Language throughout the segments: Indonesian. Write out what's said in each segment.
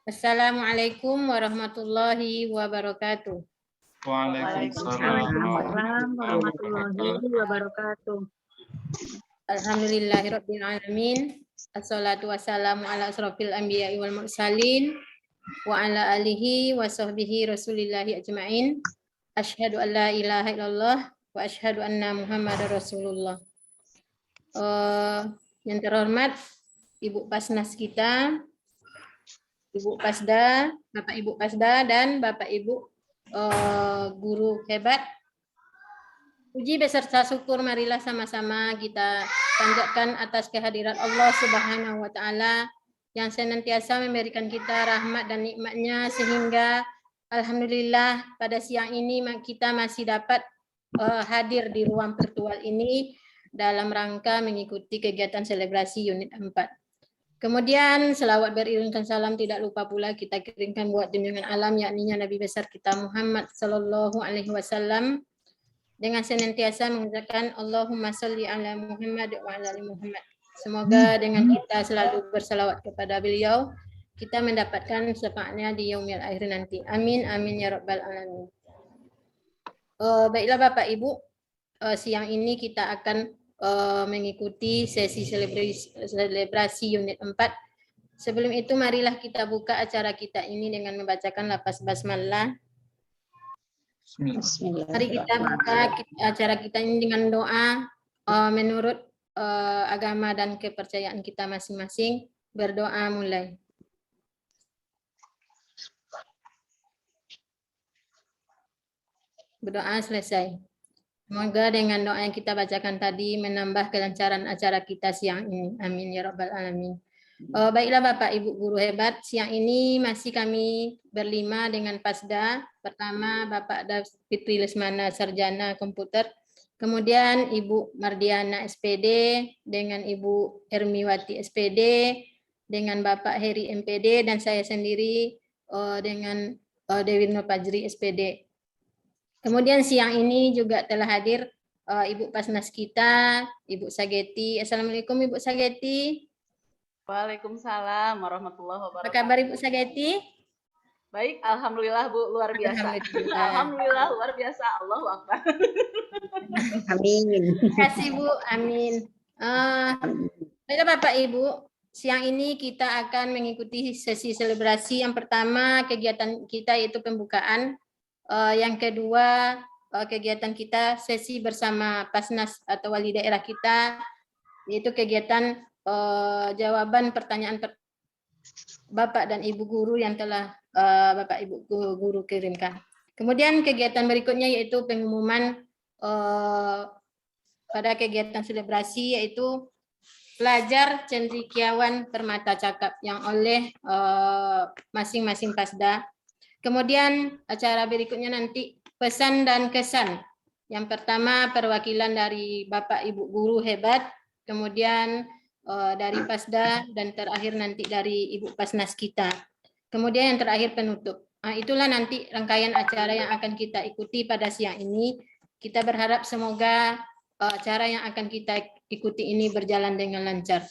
Assalamualaikum warahmatullahi wabarakatuh. Waalaikumsalam warahmatullahi wabarakatuh. Alhamdulillahirabbil alamin. Assalatu wassalamu ala asrofil anbiya'i wal mursalin wa ala alihi wa sahbihi rasulillahi ajma'in. Asyhadu an la ilaha illallah wa asyhadu anna Muhammadar Rasulullah. Yang terhormat Ibu Pasnas kita, Ibu Pasda, Bapak Ibu Pasda dan Bapak Ibu guru hebat. Puji beserta syukur marilah sama-sama kita panjatkan atas kehadiran Allah Subhanahu wa taala yang senantiasa memberikan kita rahmat dan nikmat-Nya sehingga alhamdulillah pada siang ini kita masih dapat hadir di ruang virtual ini dalam rangka mengikuti kegiatan selebrasi unit 4. Kemudian selawat beriringan salam tidak lupa pula kita kirimkan buat junjungan alam yakni Nabi besar kita Muhammad sallallahu alaihi wasallam dengan senantiasa mengucapkan Allahumma sholli ala Muhammad wa ala ali Muhammad. Semoga dengan kita selalu berselawat kepada beliau kita mendapatkan syafaatnya di yaumil akhir nanti. Amin amin ya rabbal alamin. Baiklah Bapak Ibu, siang ini kita akan mengikuti sesi selebrasi unit 4. Sebelum itu marilah kita buka acara kita ini dengan membacakan lafaz basmalah. Mari kita buka acara kita ini dengan doa menurut agama dan kepercayaan kita masing-masing. Berdoa mulai. Berdoa selesai. Semoga dengan doa yang kita bacakan tadi menambah kelancaran acara kita siang ini. Amin ya rabbal alamin. Baiklah Bapak Ibu guru hebat, siang ini masih kami berlima dengan Pasda. Pertama Bapak Fitri Lesmana Sarjana Komputer, kemudian Ibu Mardiana SPD dengan Ibu Ermiwati SPD, dengan Bapak Heri MPD dan saya sendiri dengan Dewi Nur Fajri SPD. Kemudian siang ini juga telah hadir Ibu Pasnas kita, Ibu Sageti. Assalamualaikum Ibu Sageti. Waalaikumsalam warahmatullahi wabarakatuh. Apa kabar Ibu Sageti? Baik, alhamdulillah Bu, luar biasa. Alhamdulillah luar biasa. Allahu akbar. Amin. Terima kasih Bu, amin. Baiklah Bapak Ibu, siang ini kita akan mengikuti sesi selebrasi. Yang pertama kegiatan kita yaitu pembukaan. Yang kedua kegiatan kita sesi bersama Pasnas atau wali daerah kita, yaitu kegiatan jawaban pertanyaan Bapak dan Ibu guru yang telah Bapak Ibu guru kirimkan. Kemudian kegiatan berikutnya yaitu pengumuman pada kegiatan selebrasi yaitu pelajar cendekiawan permata cakap yang oleh masing-masing Pasda. Kemudian acara berikutnya nanti pesan dan kesan. Yang pertama perwakilan dari Bapak Ibu guru hebat, kemudian dari Pasda dan terakhir nanti dari Ibu Pasnas kita. Kemudian yang terakhir penutup. Itulah nanti rangkaian acara yang akan kita ikuti pada siang ini. Kita berharap semoga acara yang akan kita ikuti ini berjalan dengan lancar.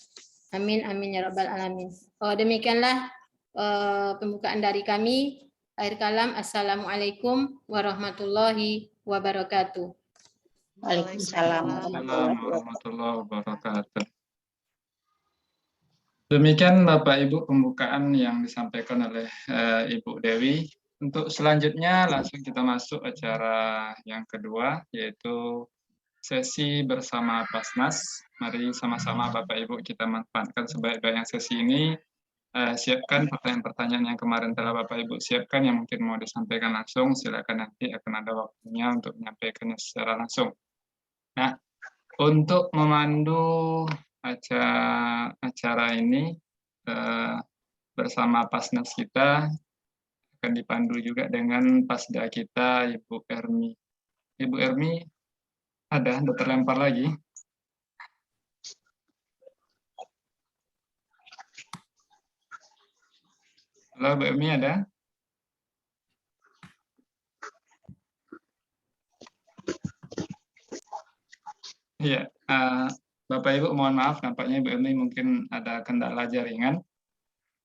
Amin amin ya rabbal alamin. Demikianlah pembukaan dari kami. Akhir kalam, assalamualaikum warahmatullahi wabarakatuh. Waalaikumsalam warahmatullahi wabarakatuh. Demikian Bapak Ibu pembukaan yang disampaikan oleh Ibu Dewi. Untuk selanjutnya langsung kita masuk acara yang kedua yaitu sesi bersama Pasnas. Mari sama-sama Bapak Ibu kita manfaatkan sebaik-baiknya sesi ini. Siapkan pertanyaan-pertanyaan yang kemarin telah Bapak Ibu siapkan yang mungkin mau disampaikan langsung, silakan nanti akan ada waktunya untuk menyampaikannya secara langsung. Nah, untuk memandu acara ini bersama Pasnas kita akan dipandu juga dengan Pasda kita Ibu Ermi. Ibu Ermi ada terlempar lagi. Halo Bu Ermi ada? Iya, Bapak Ibu mohon maaf, nampaknya Ibu Emi mungkin ada kendala jaringan,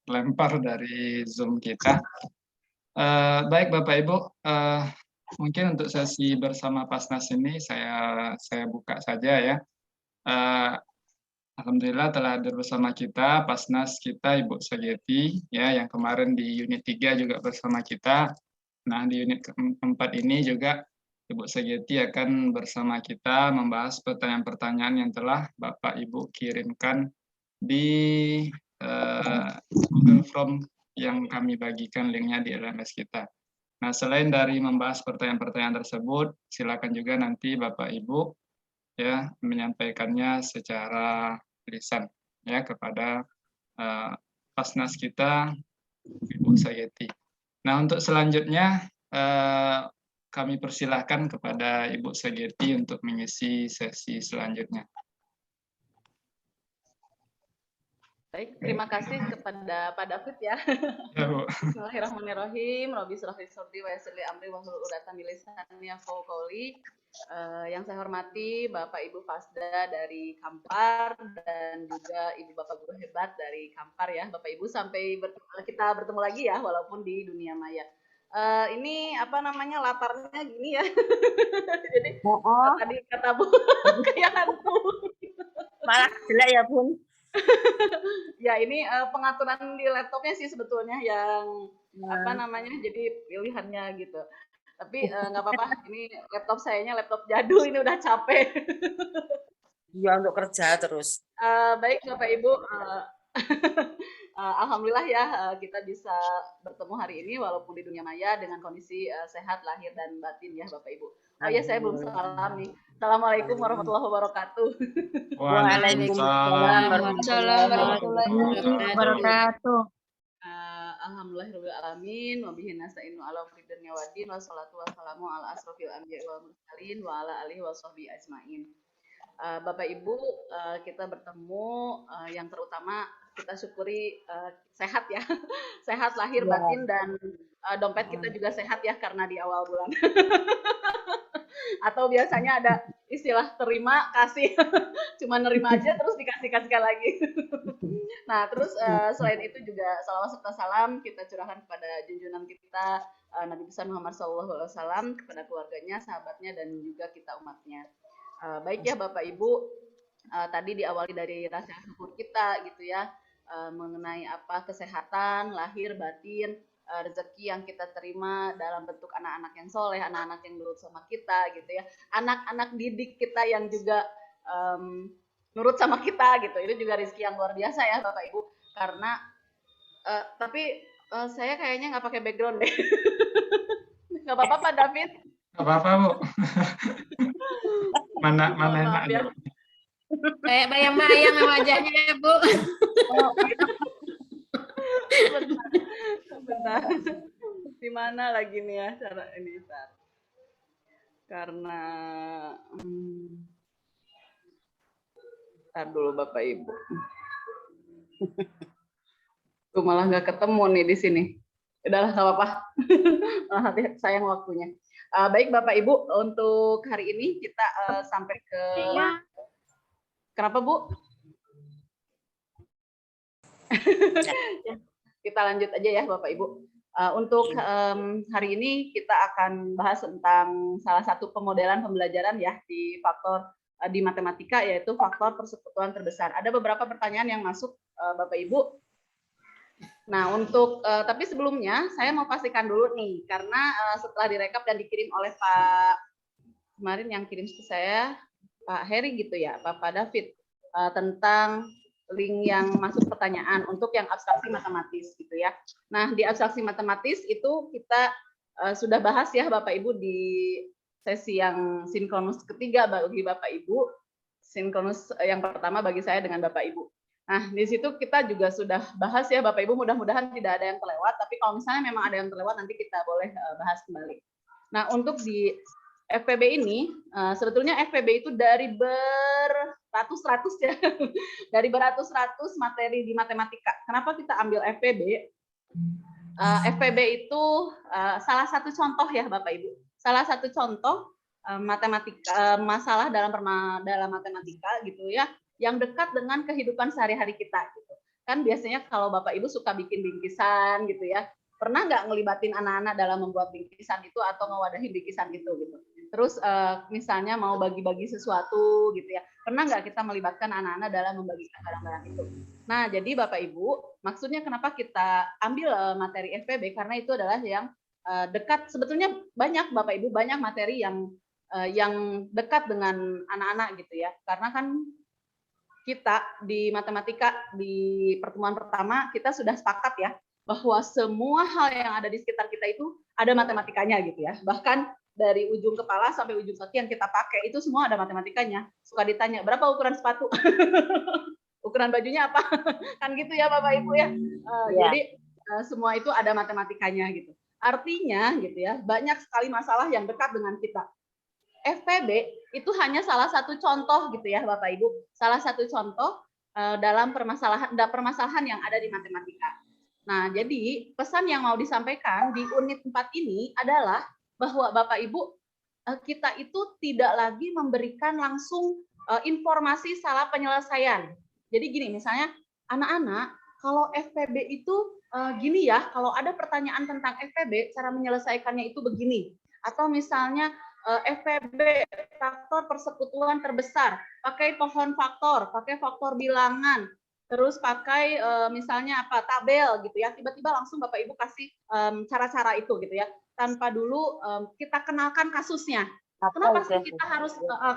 lempar dari Zoom kita. Baik Bapak Ibu, mungkin untuk sesi bersama Pasnas ini saya buka saja ya. Alhamdulillah telah hadir bersama kita Pasnas kita Ibu Sageti ya, yang kemarin di unit 3 juga bersama kita. Nah, di unit keempat ini juga Ibu Sageti akan bersama kita membahas pertanyaan-pertanyaan yang telah Bapak Ibu kirimkan di Google Form yang kami bagikan linknya di LMS kita. Nah, selain dari membahas pertanyaan-pertanyaan tersebut, silakan juga nanti Bapak Ibu ya menyampaikannya secara lisan ya kepada Pasnas kita Ibu Sageti. Nah, untuk selanjutnya kami persilahkan kepada Ibu Sageti untuk mengisi sesi selanjutnya. Baik, terima kasih kepada Pak David ya. Ya, Bu. Bismillahirrahmanirrahim. Rabbi shrah li sadri wa yassir li amri wahlul 'uqdatam min lisani yafqahu qawli. Yang saya hormati Bapak Ibu Fasda dari Kampar dan juga Ibu Bapak Guru Hebat dari Kampar ya. Bapak Ibu sampai kita bertemu lagi ya walaupun di dunia maya. Ini apa namanya latarnya gini ya. Jadi tadi kata Bu kayak hantu. Malah jelek ya, Bun. Ya ini pengaturan di laptopnya sih sebetulnya yang apa namanya jadi pilihannya gitu. Tapi nggak apa-apa, ini laptop sayanya laptop jadul, ini udah capek. Iya, untuk kerja terus. Baik Bapak Ibu, alhamdulillah ya kita bisa bertemu hari ini walaupun di dunia maya dengan kondisi sehat lahir dan batin ya Bapak Ibu. Oh ya, saya belum salam nih. Assalamualaikum warahmatullahi wabarakatuh. Waalaikumsalam warahmatullahi wabarakatuh. Alhamdulillahirabbil alamin wa bihi nasta'inu ala umuri dunya waddin wassalatu wassalamu ala asrofil anbiya'i wal mursalin wa ala alihi washabbihi ajmain. Bapak Ibu, kita bertemu yang terutama kita syukuri sehat ya. Sehat lahir batin dan dompet kita juga sehat ya karena di awal bulan. Atau biasanya ada istilah terima kasih, cuma nerima aja terus dikasihkan lagi. Nah terus selain itu juga salawat serta salam kita curahkan kepada junjungan kita Nabi besar Muhammad SAW, kepada keluarganya, sahabatnya dan juga kita umatnya. Baik ya Bapak Ibu, tadi diawali dari rasa syukur kita gitu ya, mengenai apa kesehatan lahir batin, rezeki yang kita terima dalam bentuk anak-anak yang soleh, anak-anak yang nurut sama kita gitu ya, anak-anak didik kita yang juga nurut sama kita gitu, itu juga rezeki yang luar biasa ya Bapak Ibu. Karena tapi saya kayaknya nggak pakai background deh. Nggak apa-apa Pak David? Nggak apa-apa Bu. mana enak ya. Kayak bayang-bayang wajahnya ya Bu. Bentar. Di mana lagi nih ya cara ini Tar? Karena Tar dulu Bapak Ibu. Tuh malah nggak ketemu nih di sini. Udahlah nggak apa-apa. Hati sayang waktunya. Baik Bapak Ibu, untuk hari ini kita sampai ke kenapa Bu? Kita lanjut aja ya Bapak Ibu. Untuk hari ini kita akan bahas tentang salah satu pemodelan pembelajaran ya di faktor di matematika, yaitu faktor persekutuan terbesar. Ada beberapa pertanyaan yang masuk Bapak Ibu. Nah untuk tapi sebelumnya saya mau pastikan dulu nih, karena setelah direkap dan dikirim oleh Pak kemarin yang kirim ke saya Pak Heri gitu ya, Pak David, tentang link yang masuk pertanyaan untuk yang abstraksi matematis gitu ya. Nah di abstraksi matematis itu kita sudah bahas ya Bapak Ibu di sesi yang sinkronus ketiga bagi Bapak Ibu, sinkronus yang pertama bagi saya dengan Bapak Ibu. Nah di situ kita juga sudah bahas ya Bapak Ibu, mudah-mudahan tidak ada yang terlewat, tapi kalau misalnya memang ada yang terlewat nanti kita boleh bahas kembali. Nah untuk di FPB ini, sebetulnya FPB itu dari beratus-ratus ya, dari beratus-ratus materi di matematika. Kenapa kita ambil FPB? FPB itu salah satu contoh ya Bapak Ibu, salah satu contoh matematika, masalah dalam matematika gitu ya, yang dekat dengan kehidupan sehari-hari kita gitu. Kan biasanya kalau Bapak Ibu suka bikin bingkisan gitu ya. Pernah nggak ngelibatin anak-anak dalam membuat bingkisan itu atau ngewadahin bingkisan itu gitu. Terus misalnya mau bagi-bagi sesuatu gitu ya. Pernah nggak kita melibatkan anak-anak dalam membagikan barang-barang itu? Nah, jadi Bapak Ibu, maksudnya kenapa kita ambil materi FPB karena itu adalah yang dekat. Sebetulnya banyak Bapak Ibu, banyak materi yang dekat dengan anak-anak gitu ya. Karena kan kita di matematika di pertemuan pertama kita sudah sepakat ya bahwa semua hal yang ada di sekitar kita itu ada matematikanya gitu ya. Bahkan dari ujung kepala sampai ujung kaki yang kita pakai itu semua ada matematikanya. Suka ditanya, berapa ukuran sepatu? Ukuran bajunya apa? Kan gitu ya Bapak Ibu ya. Jadi semua itu ada matematikanya gitu. Artinya gitu ya, banyak sekali masalah yang dekat dengan kita. FPB itu hanya salah satu contoh gitu ya Bapak Ibu. Salah satu contoh dalam permasalahan yang ada di matematika. Nah, jadi pesan yang mau disampaikan di unit 4 ini adalah bahwa Bapak Ibu, kita itu tidak lagi memberikan langsung informasi salah penyelesaian. Jadi gini, misalnya anak-anak, kalau FPB itu gini ya, kalau ada pertanyaan tentang FPB, cara menyelesaikannya itu begini. Atau misalnya FPB, faktor persekutuan terbesar, pakai pohon faktor, pakai faktor bilangan, terus pakai misalnya apa tabel gitu ya, tiba-tiba langsung Bapak Ibu kasih cara-cara itu gitu ya, tanpa dulu kita kenalkan kasusnya. Kenapa sih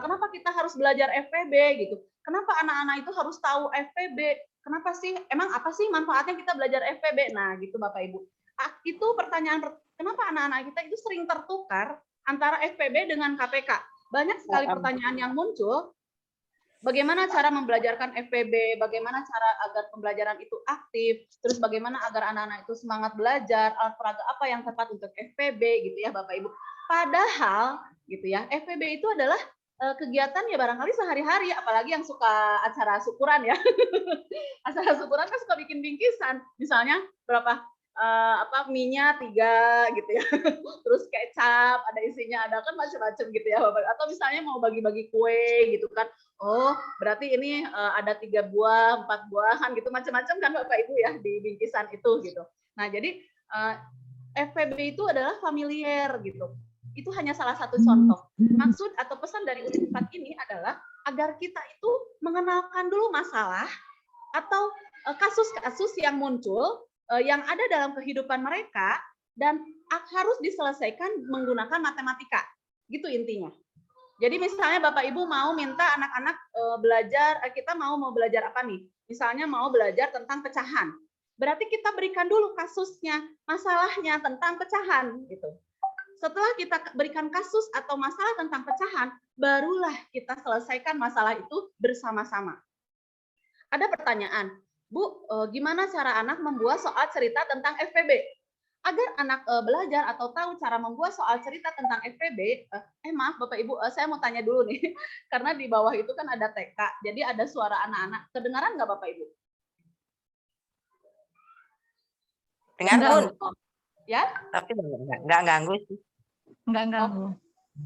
kenapa kita harus belajar FPB gitu? Kenapa anak-anak itu harus tahu FPB? Kenapa sih? Emang apa sih manfaatnya kita belajar FPB? Nah, gitu Bapak Ibu. Itu pertanyaan, kenapa anak-anak kita itu sering tertukar antara FPB dengan KPK. Banyak sekali pertanyaan yang muncul. Bagaimana cara membelajarkan FPB? Bagaimana cara agar pembelajaran itu aktif? Terus bagaimana agar anak-anak itu semangat belajar? Alat peraga apa yang tepat untuk FPB gitu ya Bapak Ibu. Padahal gitu ya, FPB itu adalah kegiatan ya barangkali sehari-hari, apalagi yang suka acara syukuran ya. Acara syukuran kan suka bikin bingkisan. Misalnya berapa mie-nya 3 gitu ya. Terus kecap, ada isinya, ada kan macam-macam gitu ya Bapak. Atau misalnya mau bagi-bagi kue gitu kan. Oh, berarti ini ada 3 buah, 4 buahan gitu, macam-macam kan Bapak Ibu ya di bingkisan itu gitu. Nah, jadi FPB itu adalah familiar gitu. Itu hanya salah satu contoh. Maksud atau pesan dari unit 4 ini adalah agar kita itu mengenalkan dulu masalah atau kasus-kasus yang muncul yang ada dalam kehidupan mereka dan harus diselesaikan menggunakan matematika. Gitu intinya. Jadi misalnya Bapak Ibu mau minta anak-anak belajar, kita mau belajar apa nih? Misalnya mau belajar tentang pecahan. Berarti kita berikan dulu kasusnya, masalahnya tentang pecahan gitu. Setelah kita berikan kasus atau masalah tentang pecahan, barulah kita selesaikan masalah itu bersama-sama. Ada pertanyaan, Bu, gimana cara anak membuat soal cerita tentang FPB? Agar anak belajar atau tahu cara membuat soal cerita tentang FPB, maaf Bapak Ibu, saya mau tanya dulu nih, karena di bawah itu kan ada TK, jadi ada suara anak-anak. Kedengaran nggak Bapak Ibu? Dengar Bun. Ya? Tapi nggak ganggu sih. Nggak ganggu.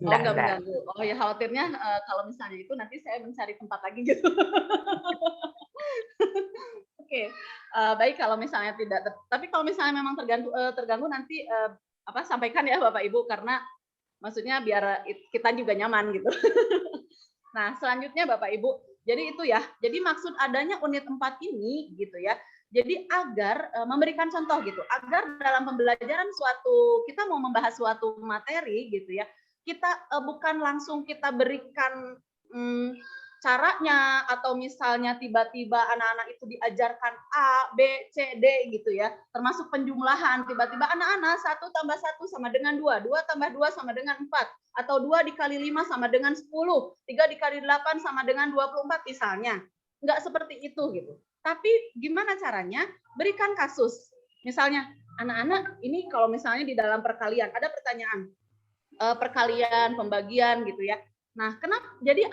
Nggak mengganggu. Oh ya, khawatirnya kalau misalnya itu nanti saya mencari tempat lagi gitu. Oke, baik kalau misalnya tidak, tapi kalau misalnya memang terganggu nanti sampaikan ya Bapak Ibu, karena maksudnya biar kita juga nyaman gitu. Nah, selanjutnya Bapak Ibu, jadi itu ya, jadi maksud adanya unit 4 ini gitu ya, jadi agar memberikan contoh gitu, agar dalam pembelajaran kita mau membahas suatu materi gitu ya, kita bukan langsung kita berikan caranya, atau misalnya tiba-tiba anak-anak itu diajarkan A, B, C, D gitu ya, termasuk penjumlahan, tiba-tiba anak-anak 1 tambah 1 sama dengan 2, 2 tambah 2 sama dengan 4, atau 2 dikali 5 sama dengan 10, 3 dikali 8 sama dengan 24 misalnya. Enggak seperti itu gitu. Tapi gimana caranya? Berikan kasus. Misalnya, anak-anak ini kalau misalnya di dalam perkalian, ada pertanyaan, perkalian, pembagian gitu ya. Nah, kenapa? Jadi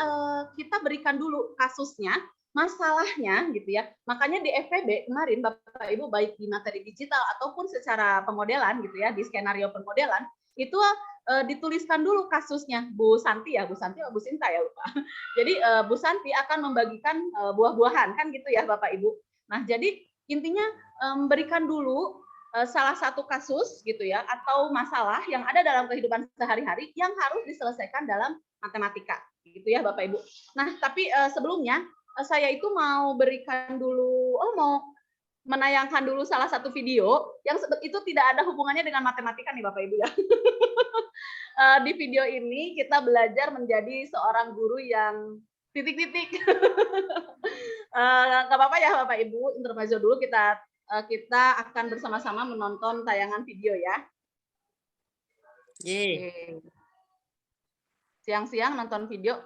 kita berikan dulu kasusnya, masalahnya gitu ya. Makanya di FPB kemarin Bapak Ibu baik di materi digital ataupun secara pemodelan gitu ya, di skenario pemodelan, itu dituliskan dulu kasusnya. Bu Santi ya, Bu Santi atau Bu Sinta ya lupa. Jadi Bu Santi akan membagikan buah-buahan kan gitu ya Bapak Ibu. Nah, jadi intinya berikan dulu salah satu kasus gitu ya atau masalah yang ada dalam kehidupan sehari-hari yang harus diselesaikan dalam matematika gitu ya Bapak Ibu. Nah, tapi sebelumnya saya itu mau berikan dulu mau menayangkan dulu salah satu video yang itu tidak ada hubungannya dengan matematika nih Bapak Ibu ya. Di video ini kita belajar menjadi seorang guru yang titik-titik. Nggak apa-apa ya Bapak Ibu, intermezzo dulu kita akan bersama-sama menonton tayangan video ya. Ye. Siang-siang nonton video,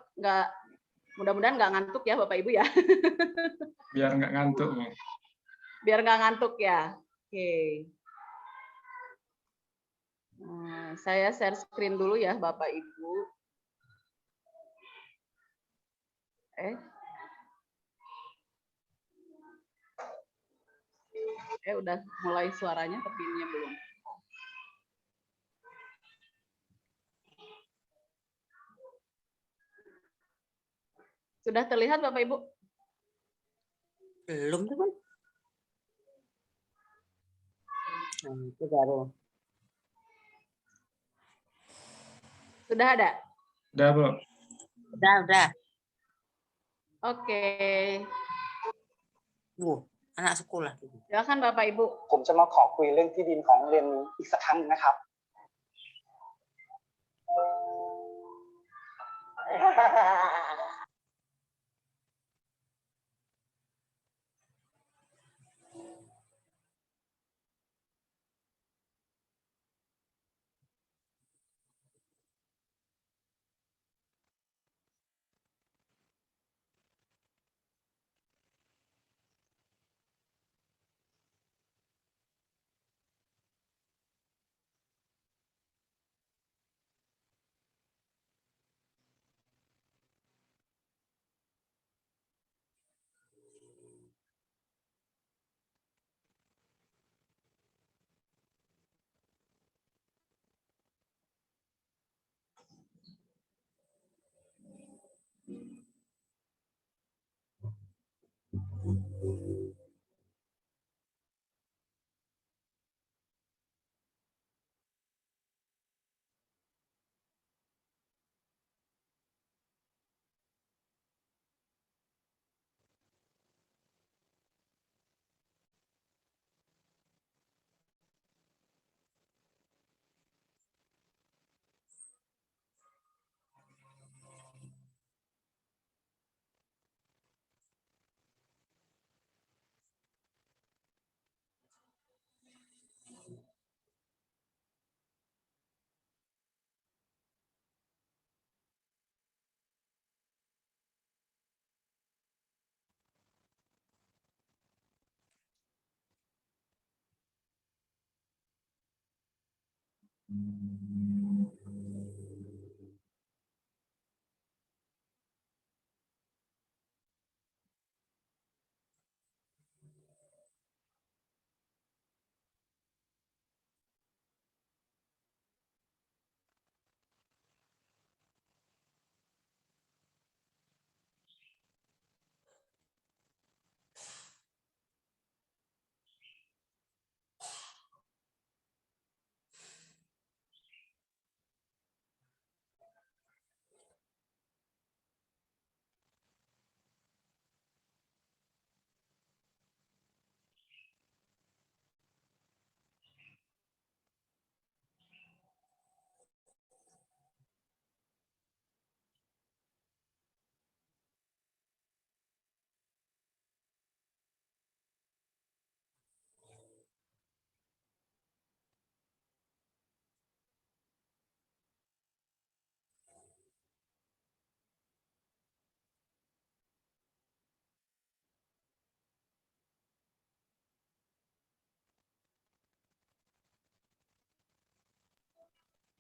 mudah-mudahan nggak ngantuk ya Bapak Ibu ya. Biar nggak ngantuk, Bu. Biar nggak ngantuk ya. Oke. Saya share screen dulu ya Bapak Ibu. Udah mulai suaranya tapi ininya belum. Sudah terlihat Bapak Ibu? Belum tuh, Bun. Nah, itu baru. Sudah ada? Udah, Bu. Udah. Oke. Anak sekolah. Silakan Bapak Ibu. ผมจะมาขอคุยเรื่องที่ดินของโรงเรียนอีกสักครั้งนะครับ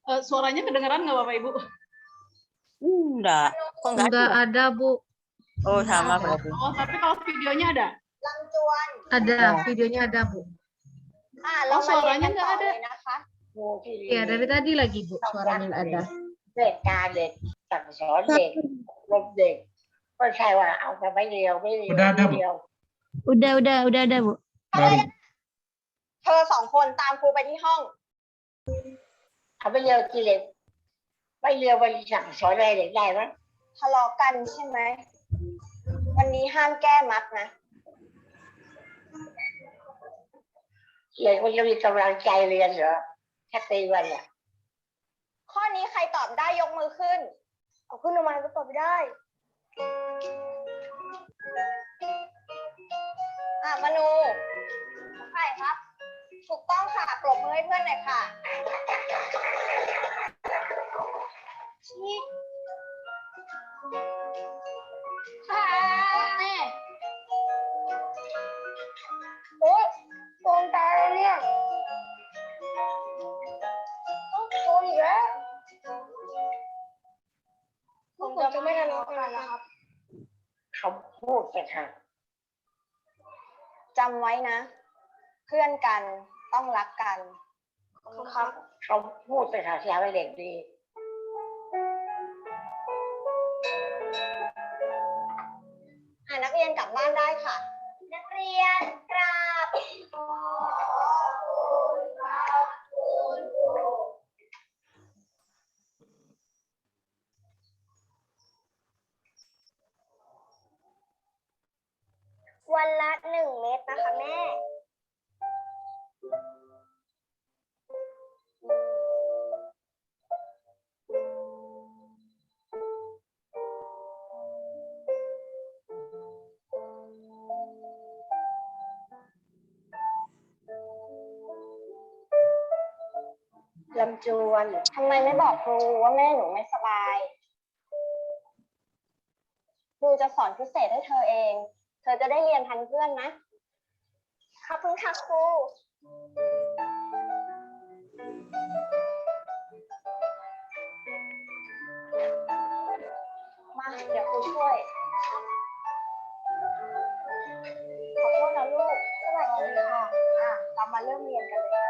Suaranya kedengeran nggak Bapak Ibu? Enggak. Kok enggak Enggak ada? ada, Bu. Oh, sama berarti. Oh, tapi kalau videonya ada? Ada, videonya ada, Bu. Oh, suaranya nggak ada. Ya, dari tadi lagi Bu suaranya nggak ada. เด็กการเด็กสั่งสอนเด็กอบรมเด็กไม่ใช่ว่าเอาแต่ไม่เดียวไม่เดียว Udah ada, ไม่ Bu. เดียว Udah ada Bu. Baru. เธอสองคนตามครูไปที่ห้อง เอาไม่เดียวกิเลสไม่เดียวไปสั่งสอนอะไรเด็กได้ไหม ทะเลาะกันใช่ไหม วันนี้ห้ามแก้มัดนะ เด็กมันจะมีกำลังใจเรียนเหรอแค่ตีวันเนี่ย ข้อนี้ใครตอบได้ยกมือขึ้น เอาขึ้นมาก็ตอบไม่ได้ มนูใช่ครับ ถูกต้องค่ะปรบมือให้เพื่อนหน่อยค่ะชี้ค่ะแม่โอ๊ยโดนตาเลยเนี่ยโดนอีกแล้วผมจะไม่ทะเลาะกันแล้วครับ เขาพูดไปค่ะ จำไว้นะ เพื่อนกันต้องรักกันครับ เขาพูดไปค่ะที่ให้เด็กดี นักเรียนกลับบ้านได้ค่ะ นักเรียนกราบวันละ1 เม็ดนะคะแม่ ลำจวน ทำไมไม่บอกครูว่าแม่หนูไม่สบาย ครูจะสอนพิเศษให้เธอเอง เธอจะได้เรียนทันเพื่อนนะ ขอบคุณค่ะครู มาเดี๋ยวครูช่วย ขอโทษนะลูก สวัสดีค่ะ เรามาเริ่มเรียนกันเลย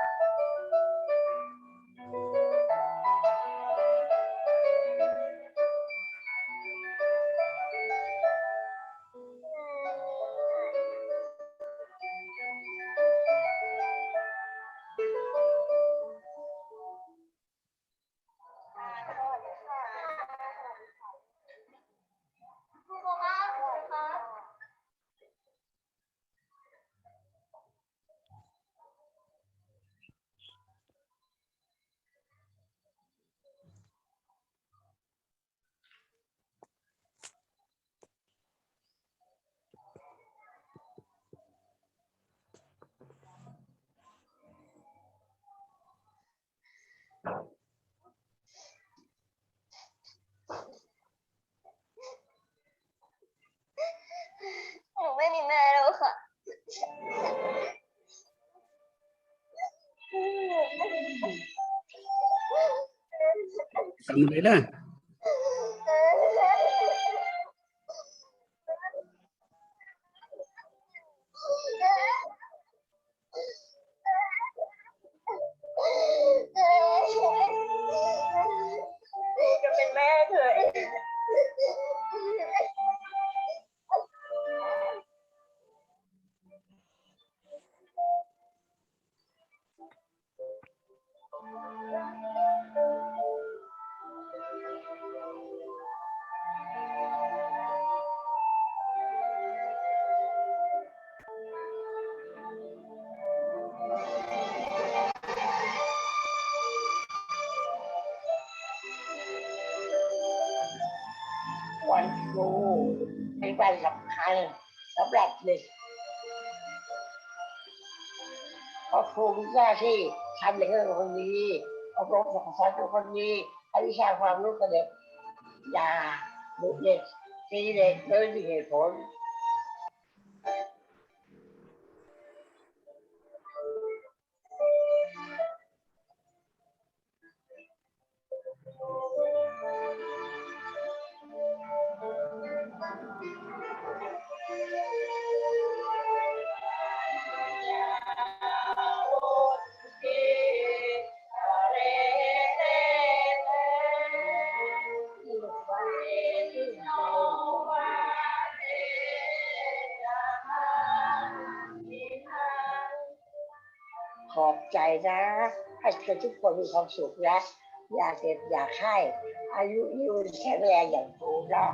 หนูไม่มีแม่แล้วค่ะ Alhamdulillah.วันครูเป็นวันสำคัญสำหรับเด็กเพราะครูมีหน้าที่ทำเด็กให้เป็นคนดีอบรมสั่งสอนเป็นคนดีให้วิชาความรู้กับเด็กอย่าดุเด็กตีเด็กโดยไม่มีเหตุผล Thank you. ขอบใจนะให้ทุกคนมีความสุขนะอย่าเจ็บอย่าไข้อายุยืนแข็งแรงอย่างถูกต้อง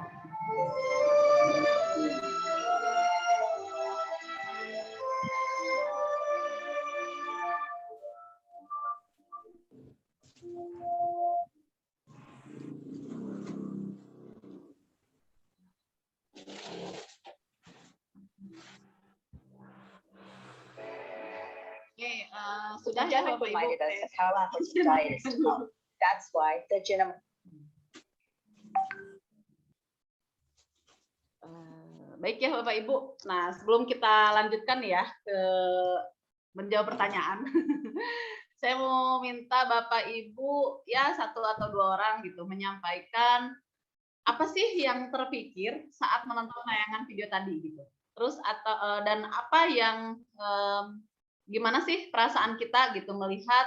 Oke, sudah ya Bapak Ibu. Sekolah percaya di sekolah. That's why the general Baik ya Bapak Ibu. Nah, sebelum kita lanjutkan ya ke menjawab pertanyaan, saya mau minta Bapak Ibu ya 1 atau 2 orang gitu menyampaikan apa sih yang terpikir saat menonton tayangan video tadi gitu. Terus atau dan apa yang gimana sih perasaan kita gitu melihat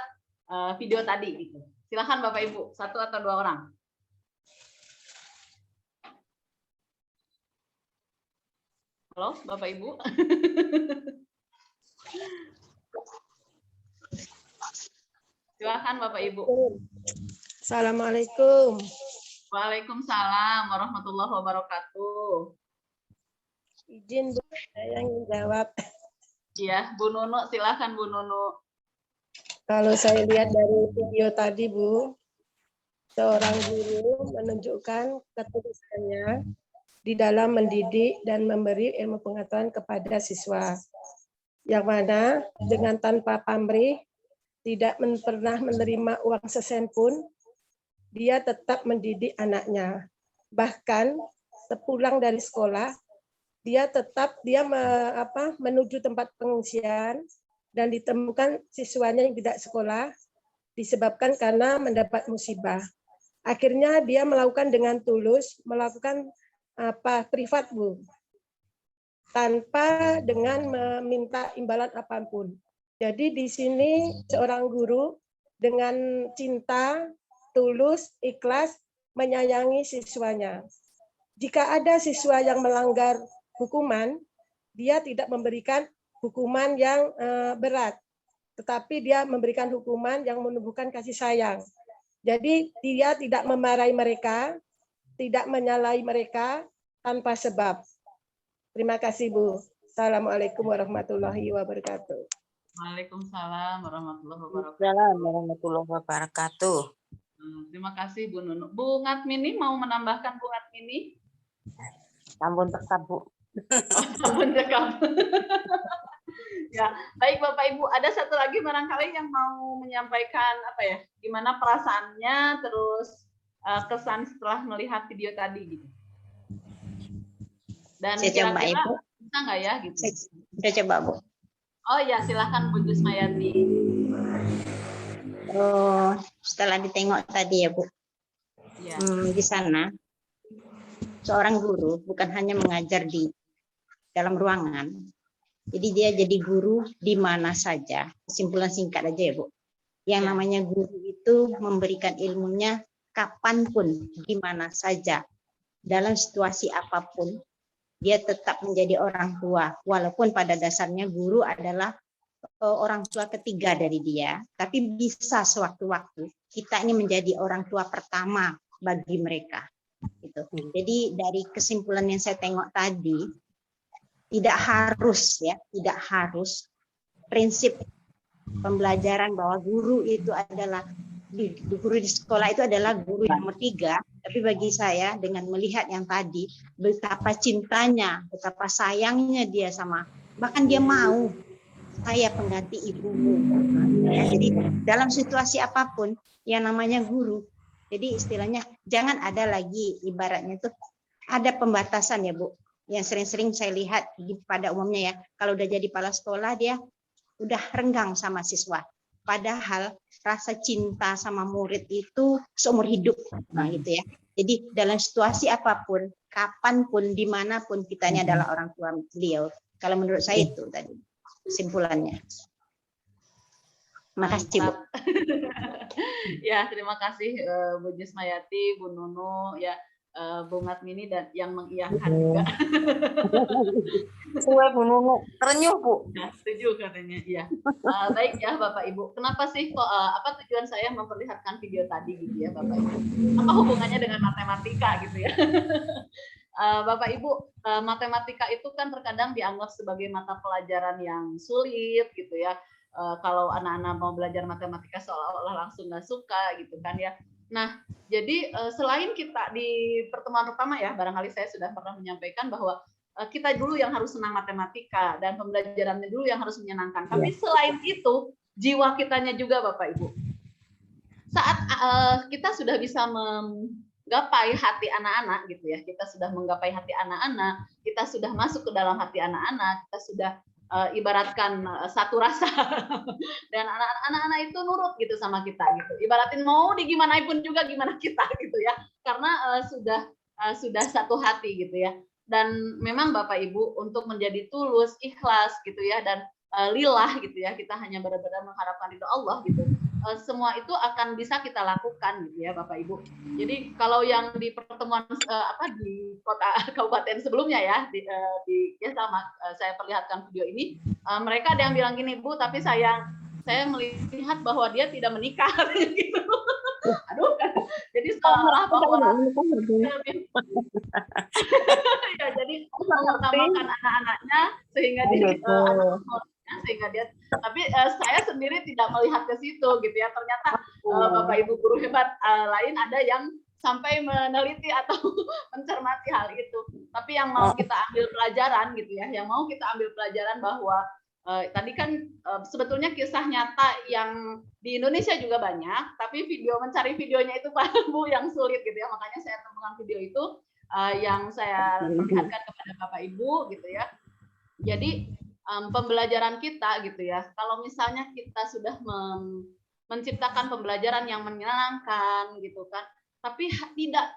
video tadi gitu. Silakan Bapak Ibu, 1 atau 2 orang. Halo, Bapak Ibu. Silakan Bapak Ibu. Assalamualaikum. Waalaikumsalam warahmatullahi wabarakatuh. Izin Bu, saya yang jawab. Iya, Bu Nunu, silakan Bu Nunu. Kalau saya lihat dari video tadi Bu, seorang guru menunjukkan ketulusannya di dalam mendidik dan memberi ilmu pengetahuan kepada siswa. Yang mana dengan tanpa pamrih, tidak pernah menerima uang sesen pun, dia tetap mendidik anaknya. Bahkan sepulang dari sekolah, dia menuju tempat pengungsian dan ditemukan siswanya yang tidak sekolah disebabkan karena mendapat musibah. Akhirnya dia melakukan dengan tulus, melakukan privat Bu, tanpa dengan meminta imbalan apapun. Jadi di sini seorang guru dengan cinta, tulus, ikhlas menyayangi siswanya. Jika ada siswa yang melanggar hukuman, dia tidak memberikan hukuman yang berat, tetapi dia memberikan hukuman yang menumbuhkan kasih sayang. Jadi dia tidak memarahi mereka, tidak menyalahi mereka tanpa sebab. Terima kasih Bu. Assalamualaikum warahmatullahi wabarakatuh. Waalaikumsalam warahmatullahi wabarakatuh. Waalaikumsalam warahmatullahi wabarakatuh. Terima kasih Bu Nunu. Bu Ngatmini mau menambahkan Bu Ngatmini? Sampun tekap Bu. Sampun tekap. Ya, baik Bapak Ibu, ada satu lagi barangkali yang mau menyampaikan apa ya? Gimana perasaannya terus kesan setelah melihat video tadi gitu. Dan Saya coba kira-kira Ibu. bisa nggak ya gitu? Saya coba Bu. Oh ya, silakan Bu Jusmayati. Oh, setelah ditengok tadi ya Bu, Ya. di sana seorang guru bukan hanya mengajar di dalam ruangan, jadi dia jadi guru di mana saja. Kesimpulan singkat aja ya Bu. Yang Ya. namanya guru itu memberikan ilmunya kapanpun, di mana saja, dalam situasi apapun, dia tetap menjadi orang tua. Walaupun pada dasarnya guru adalah orang tua ketiga dari dia, tapi bisa sewaktu-waktu kita ini menjadi orang tua pertama bagi mereka. Gitu. Jadi dari kesimpulan yang saya tengok tadi, tidak harus prinsip pembelajaran bahwa guru itu adalah guru di sekolah itu adalah guru yang nomor 3. Tapi bagi saya dengan melihat yang tadi, betapa cintanya, betapa sayangnya dia sama, bahkan dia mau saya pengganti ibumu. Ya, jadi dalam situasi apapun yang namanya guru, jadi istilahnya jangan ada lagi ibaratnya itu ada pembatasan ya Bu. Yang sering-sering saya lihat pada umumnya ya, kalau udah jadi kepala sekolah dia udah renggang sama siswa. Padahal rasa cinta sama murid itu seumur hidup, nah gitu ya. Jadi dalam situasi apapun, kapanpun, dimanapun kita ini adalah orang tua beliau. Kalau menurut saya itu tadi kesimpulannya. Terima kasih Bu. Ya, terima kasih Bu Jusmayati, Bu Nunu. Ya, Bung Admini dan yang mengiyakan juga. Suwe Bu Nunu, terenyuh Bu. Ya, setuju katanya. Iya. Baik ya Bapak Ibu. Kenapa sih kok apa tujuan saya memperlihatkan video tadi gitu ya Bapak Ibu? Apa hubungannya dengan matematika gitu ya? Bapak Ibu, matematika itu kan terkadang dianggap sebagai mata pelajaran yang sulit gitu ya. Kalau anak-anak mau belajar matematika seolah-olah langsung nggak suka gitu kan ya. Nah, jadi selain kita di pertemuan pertama ya, barangkali saya sudah pernah menyampaikan bahwa kita dulu yang harus senang matematika dan pembelajarannya dulu yang harus menyenangkan. Tapi selain itu, jiwa kitanya juga Bapak Ibu. Saat kita sudah bisa menggapai hati anak-anak gitu ya, kita sudah menggapai hati anak-anak, kita sudah masuk ke dalam hati anak-anak, kita sudah ibaratkan satu rasa dan anak-anak itu nurut gitu sama kita gitu. Ibaratin mau digimanaipun juga gimana kita gitu ya, karena sudah satu hati gitu ya. Dan memang Bapak Ibu untuk menjadi tulus, ikhlas gitu ya, dan lillah gitu ya, kita hanya benar-benar mengharapkan ridho Allah gitu. Semua itu akan bisa kita lakukan gitu ya Bapak Ibu. Jadi kalau yang di pertemuan di kota kabupaten sebelumnya ya sama saya perlihatkan video ini, mereka ada yang bilang gini, Bu, tapi saya melihat bahwa dia tidak menikah gitu. Aduh kan. Jadi seolah bahwa ya, jadi mengutamakan anak-anaknya sehingga dia tapi saya sendiri tidak melihat ke situ gitu ya. Ternyata Bapak Ibu guru hebat lain ada yang sampai meneliti atau mencermati hal itu. Tapi yang mau kita ambil pelajaran gitu ya, yang mau kita ambil pelajaran bahwa tadi kan sebetulnya kisah nyata yang di Indonesia juga banyak, tapi mencari videonya itu Pak Bu yang sulit gitu ya. Makanya saya temukan video itu yang saya perlihatkan kepada Bapak Ibu gitu ya. Jadi pembelajaran kita gitu ya, kalau misalnya kita sudah menciptakan pembelajaran yang menyenangkan gitu kan, tapi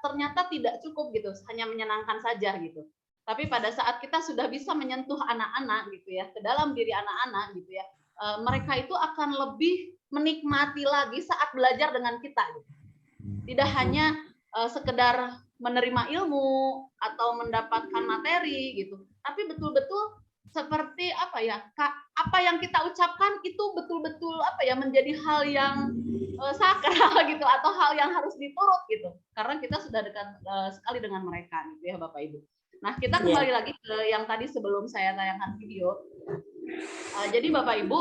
ternyata tidak cukup gitu, hanya menyenangkan saja gitu. Tapi pada saat kita sudah bisa menyentuh anak-anak gitu ya, ke dalam diri anak-anak gitu ya, mereka itu akan lebih menikmati lagi saat belajar dengan kita gitu. Tidak hanya sekedar menerima ilmu atau mendapatkan materi gitu, tapi betul-betul seperti apa yang kita ucapkan itu betul-betul menjadi hal yang sakral gitu, atau hal yang harus diturut gitu, karena kita sudah dekat sekali dengan mereka gitu ya Bapak Ibu. Nah, kita kembali lagi ke yang tadi sebelum saya tayangkan video. Jadi Bapak Ibu,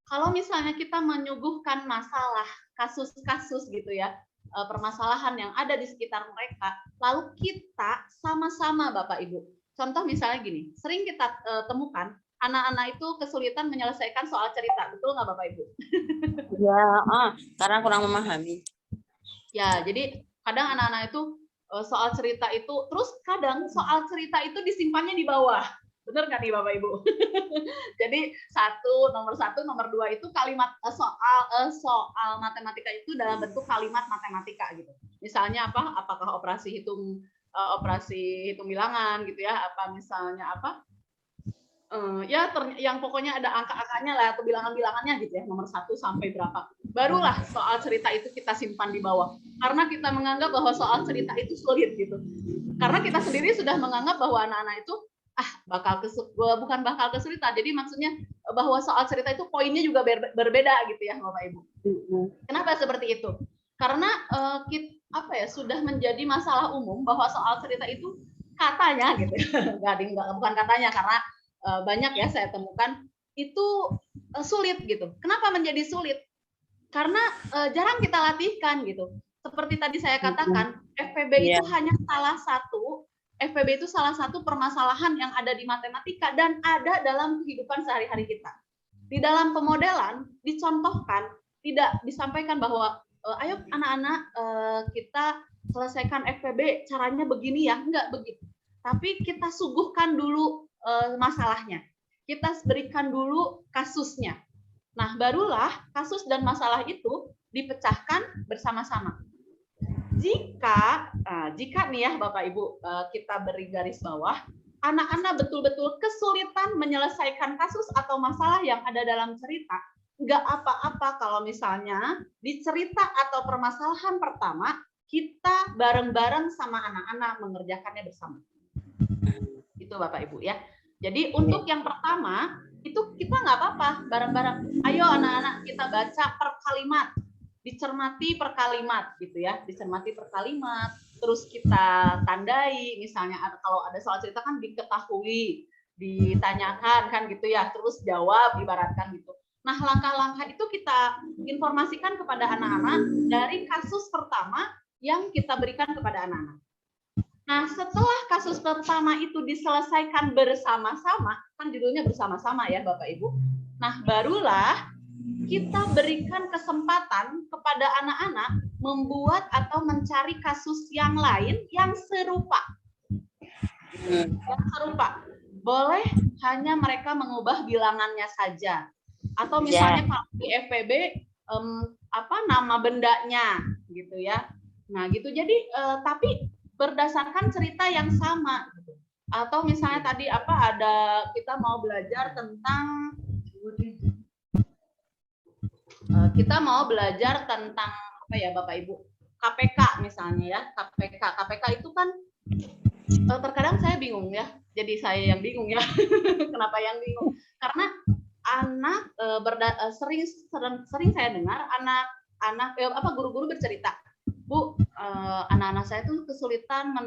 kalau misalnya kita menyuguhkan masalah, kasus-kasus gitu ya, permasalahan yang ada di sekitar mereka, lalu kita sama-sama Bapak Ibu. Contoh misalnya gini, sering kita temukan anak-anak itu kesulitan menyelesaikan soal cerita, betul nggak Bapak Ibu? Ya, karena kurang memahami. Ya, jadi kadang anak-anak itu soal cerita itu, terus kadang soal cerita itu disimpannya di bawah. Benar nggak nih Bapak Ibu? Jadi nomor satu, nomor dua itu kalimat soal matematika itu dalam bentuk kalimat matematika gitu. Misalnya apakah operasi hitung bilangan gitu ya, yang pokoknya ada angka-angkanya lah atau bilangan-bilangannya gitu ya, nomor 1 sampai berapa. Barulah soal cerita itu kita simpan di bawah. Karena kita menganggap bahwa soal cerita itu sulit gitu. Karena kita sendiri sudah menganggap bahwa anak-anak itu bukan bakal kesulitan. Jadi maksudnya bahwa soal cerita itu poinnya juga berbeda gitu ya Bapak Ibu. Kenapa seperti itu? Karena sudah menjadi masalah umum bahwa soal cerita itu katanya gitu. Bukan katanya, karena banyak ya saya temukan itu sulit gitu. Kenapa menjadi sulit? Karena jarang kita latihkan gitu. Seperti tadi saya katakan, FPB itu hanya salah satu permasalahan yang ada di matematika dan ada dalam kehidupan sehari-hari kita. Di dalam pemodelan dicontohkan, tidak disampaikan bahwa ayo anak-anak kita selesaikan FPB caranya begini ya, enggak begitu. Tapi kita suguhkan dulu masalahnya. Kita berikan dulu kasusnya. Nah, barulah kasus dan masalah itu dipecahkan bersama-sama. Jika nih ya Bapak Ibu, kita beri garis bawah, anak-anak betul-betul kesulitan menyelesaikan kasus atau masalah yang ada dalam cerita, nggak apa-apa kalau misalnya di cerita atau permasalahan pertama kita bareng-bareng sama anak-anak mengerjakannya bersama. Itu Bapak Ibu ya. Jadi untuk yang pertama itu kita nggak apa-apa bareng-bareng. Ayo anak-anak kita baca per kalimat, dicermati per kalimat gitu ya, dicermati per kalimat. Terus kita tandai, misalnya kalau ada soal cerita kan diketahui, ditanyakan kan gitu ya, terus jawab ibaratkan gitu. Nah langkah-langkah itu kita informasikan kepada anak-anak dari kasus pertama yang kita berikan kepada anak-anak. Nah, setelah kasus pertama itu diselesaikan bersama-sama, kan judulnya bersama-sama ya Bapak Ibu. Nah, barulah kita berikan kesempatan kepada anak-anak membuat atau mencari kasus yang lain yang serupa. Yang serupa. Boleh hanya mereka mengubah bilangannya saja. Atau misalnya kalau di FPB nama bendanya gitu ya. Nah, gitu. Jadi tapi berdasarkan cerita yang sama gitu. Atau misalnya tadi ada kita mau belajar tentang apa ya Bapak Ibu, KPK misalnya ya, KPK itu kan terkadang saya bingung ya, jadi saya yang bingung ya. Kenapa yang bingung? Karena anak sering saya dengar anak guru-guru bercerita, Bu, anak-anak saya tuh kesulitan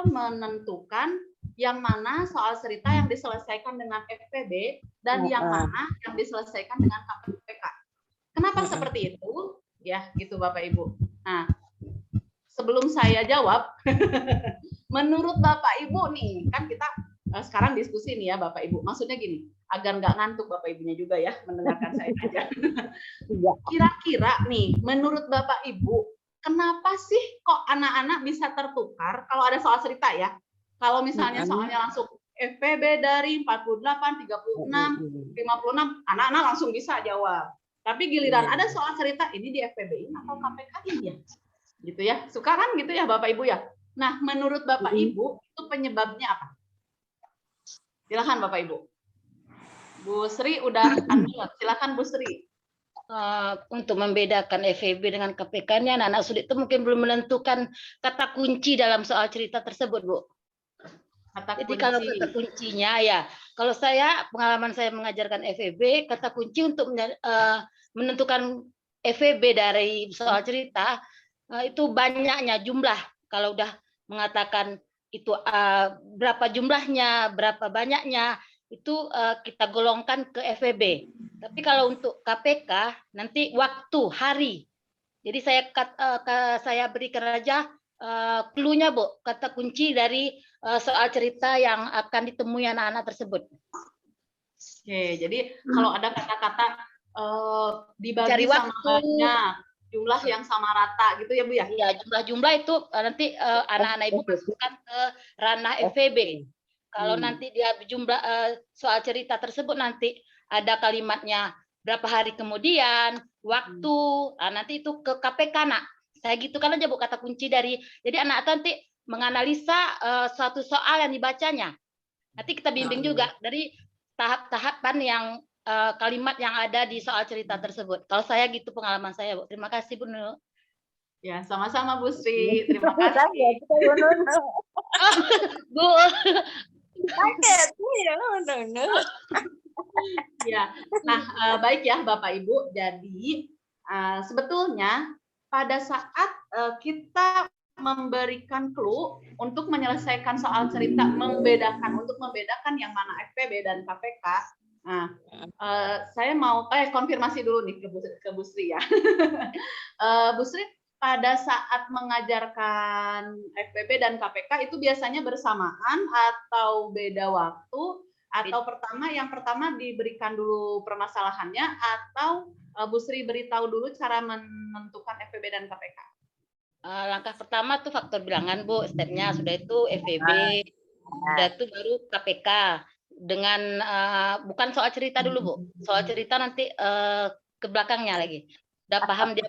menentukan yang mana soal cerita yang diselesaikan dengan FPB dan yang mana yang diselesaikan dengan KPK. Kenapa seperti itu? Ya, gitu Bapak Ibu. Nah, sebelum saya jawab, menurut Bapak Ibu nih, kan kita sekarang diskusi nih ya Bapak Ibu. Maksudnya gini, agar nggak ngantuk Bapak Ibunya juga ya, mendengarkan saya aja. Kira-kira nih, menurut Bapak Ibu, kenapa sih kok anak-anak bisa tertukar kalau ada soal cerita ya? Kalau misalnya soalnya langsung FPB dari 48, 36, 56, anak-anak langsung bisa jawab. Tapi giliran ada soal cerita, ini di FPB-in atau KPK-in ya? Gitu ya. Suka kan gitu ya Bapak Ibu ya? Nah, menurut Bapak Ibu, itu penyebabnya apa? Silakan Bapak Ibu. Bu Sri udah unmute. Silakan Bu Sri. Untuk membedakan FEB dengan KPK-nya, anak-anak sulit itu mungkin belum menentukan kata kunci dalam soal cerita tersebut, Bu. Jadi kalau kata kuncinya ya, kalau pengalaman saya mengajarkan FEB, kata kunci untuk menentukan FEB dari soal cerita itu banyaknya jumlah. Kalau udah mengatakan itu berapa jumlahnya, berapa banyaknya, itu kita golongkan ke FEB. Tapi kalau untuk KPK nanti waktu, hari. Jadi saya berikan aja clue-nya, Bu, kata kunci dari soal cerita yang akan ditemui anak-anak tersebut. Oke, jadi kalau ada kata-kata dibagi cari sama waktu, banyak, jumlah yang sama rata gitu ya Bu ya? Iya, jumlah-jumlah itu nanti anak-anak Ibu masukkan ke ranah FEB. Kalau nanti dia jumlah soal cerita tersebut nanti ada kalimatnya berapa hari kemudian, waktu, nanti itu ke KPK nak. Saya gitukan aja Bu kata kunci dari. Jadi anak nanti menganalisa suatu soal yang dibacanya. Nanti kita bimbing juga dari tahap-tahapan yang kalimat yang ada di soal cerita tersebut. Kalau saya gitu pengalaman saya, Bu. Terima kasih Bu Nunu. Ya, sama-sama Bu Sri. Terima kasih. Bu. Ya, nah baik ya Bapak Ibu. Jadi sebetulnya pada saat kita memberikan clue untuk menyelesaikan soal cerita, untuk membedakan yang mana FPB dan KPK. Nah, saya mau konfirmasi dulu nih ke Bu Sri ya. Bu Sri, pada saat mengajarkan FPB dan KPK itu biasanya bersamaan atau beda waktu, atau yang pertama diberikan dulu permasalahannya, atau Bu Sri beritahu dulu cara menentukan FPB dan KPK? Langkah pertama tuh faktor bilangan Bu, stepnya sudah itu FEB, sudah itu baru KPK dengan bukan soal cerita dulu Bu, soal cerita nanti ke belakangnya lagi. Udah paham dia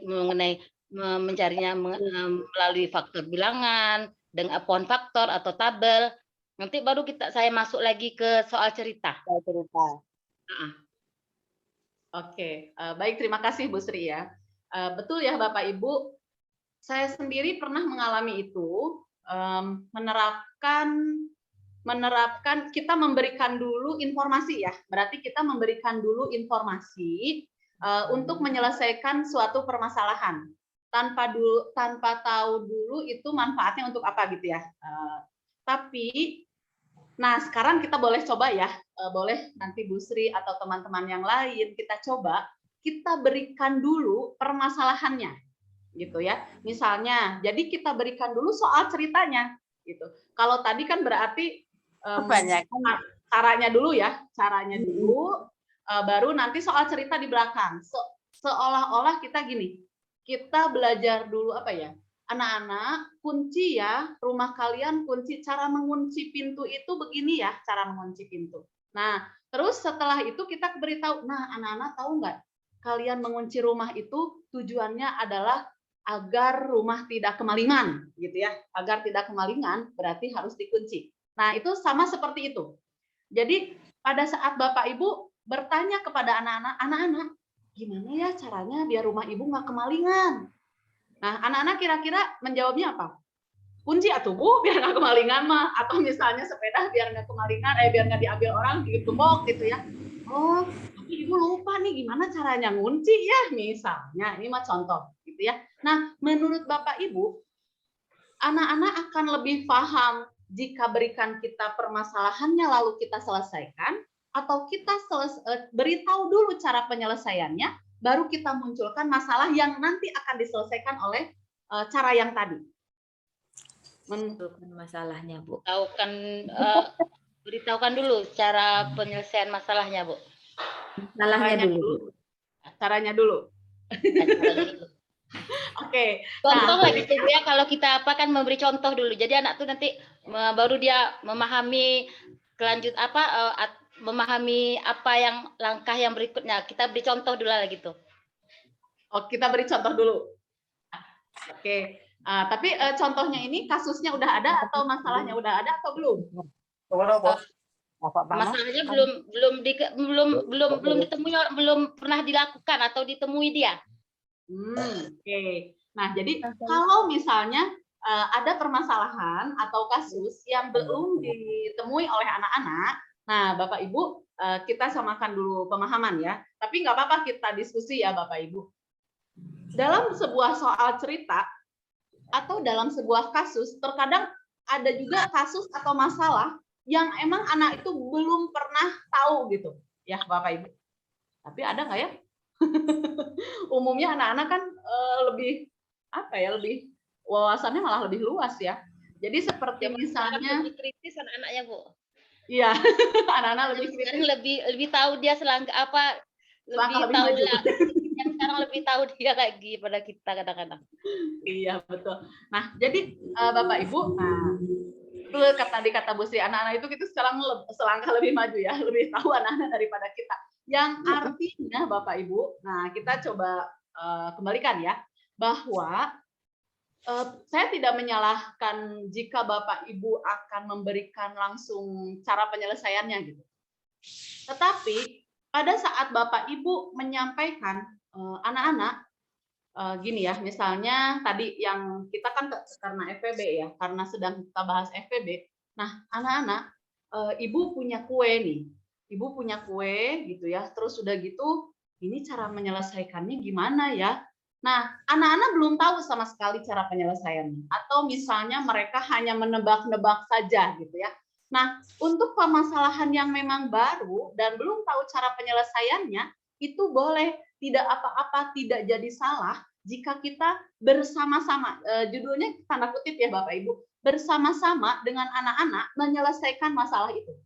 mengenai mencarinya melalui faktor bilangan dengan pohon faktor atau tabel, nanti baru saya masuk lagi ke soal cerita. Oke, baik, terima kasih Bu Sri ya. Betul ya Bapak Ibu, saya sendiri pernah mengalami itu, menerapkan kita memberikan dulu informasi ya. Berarti kita memberikan dulu informasi untuk menyelesaikan suatu permasalahan tanpa tahu dulu itu manfaatnya untuk apa gitu ya. Nah sekarang kita boleh coba ya, boleh nanti Bu Sri atau teman-teman yang lain kita coba, kita berikan dulu permasalahannya gitu ya. Misalnya, jadi kita berikan dulu soal ceritanya gitu. Kalau tadi kan berarti caranya dulu ya, baru nanti soal cerita di belakang. Seolah-olah kita gini, kita belajar dulu apa ya, anak-anak kunci ya, rumah kalian kunci, cara mengunci pintu itu begini ya, cara mengunci pintu. Nah, terus setelah itu kita beritahu, nah anak-anak tahu nggak, kalian mengunci rumah itu tujuannya adalah agar rumah tidak kemalingan, gitu ya. Agar tidak kemalingan berarti harus dikunci. Nah, itu sama seperti itu. Jadi, pada saat Bapak Ibu bertanya kepada anak-anak, gimana ya caranya biar rumah Ibu nggak kemalingan? Nah, anak-anak kira-kira menjawabnya apa? Kunci atuh Bu, biar nggak kemalingan mah. Atau misalnya sepeda biar nggak kemalingan, biar nggak diambil orang, digembok gitu ya. Oh, tapi Ibu lupa nih gimana caranya ngunci ya, misalnya. Ini mah contoh gitu ya. Nah, menurut Bapak Ibu, anak-anak akan lebih paham jika berikan kita permasalahannya lalu kita selesaikan, atau kita beritahu dulu cara penyelesaiannya, baru kita munculkan masalah yang nanti akan diselesaikan oleh cara yang tadi. Menentukan masalahnya, Bu. Beritahukan dulu cara penyelesaian masalahnya, Bu. Masalahnya dulu. Caranya dulu. Oke. Contoh lah gitu ya, kalau kita apa kan memberi contoh dulu. Jadi anak tuh nanti baru dia memahami memahami apa yang langkah yang berikutnya. Kita beri contoh dulu lah gitu. Oh, kita beri contoh dulu. Oke. Tapi contohnya ini kasusnya udah ada atau masalahnya udah ada atau belum? Masalahnya belum ditemui, belum pernah dilakukan atau ditemui dia. Oke. Nah, jadi kalau misalnya ada permasalahan atau kasus yang belum ditemui oleh anak-anak, nah Bapak Ibu kita samakan dulu pemahaman ya. Tapi nggak apa-apa kita diskusi ya Bapak Ibu. Dalam sebuah soal cerita atau dalam sebuah kasus, terkadang ada juga kasus atau masalah yang emang anak itu belum pernah tahu gitu, ya Bapak Ibu. Tapi ada nggak ya? Umumnya anak-anak kan lebih lebih wawasannya malah lebih luas ya. Jadi seperti misalnya lebih kritis anak-anaknya, Bu. Iya, anak-anak lebih kritis. Lebih tahu dia lebih tahu lah. Yang sekarang lebih tahu dia lagi pada kita kadang-kadang. Iya, betul. Nah, jadi Bapak Ibu, itu kata Bu Sri, anak-anak itu kita sekarang selangkah lebih maju ya, lebih tahu anak-anak daripada kita. Yang artinya Bapak Ibu, nah kita coba kembalikan ya, bahwa saya tidak menyalahkan jika Bapak Ibu akan memberikan langsung cara penyelesaiannya gitu. Tetapi pada saat Bapak Ibu menyampaikan anak-anak gini ya, misalnya tadi yang kita kan karena FVB ya, karena sedang kita bahas FVB. Nah, anak-anak, Ibu punya kue nih. Ibu punya kue gitu ya, terus udah gitu ini cara menyelesaikannya gimana ya. Nah, anak-anak belum tahu sama sekali cara penyelesaiannya, atau misalnya mereka hanya menebak-nebak saja gitu ya. Nah, untuk permasalahan yang memang baru dan belum tahu cara penyelesaiannya, itu boleh, tidak apa-apa, tidak jadi salah jika kita bersama-sama, judulnya tanda kutip ya Bapak Ibu, bersama-sama dengan anak-anak menyelesaikan masalah itu.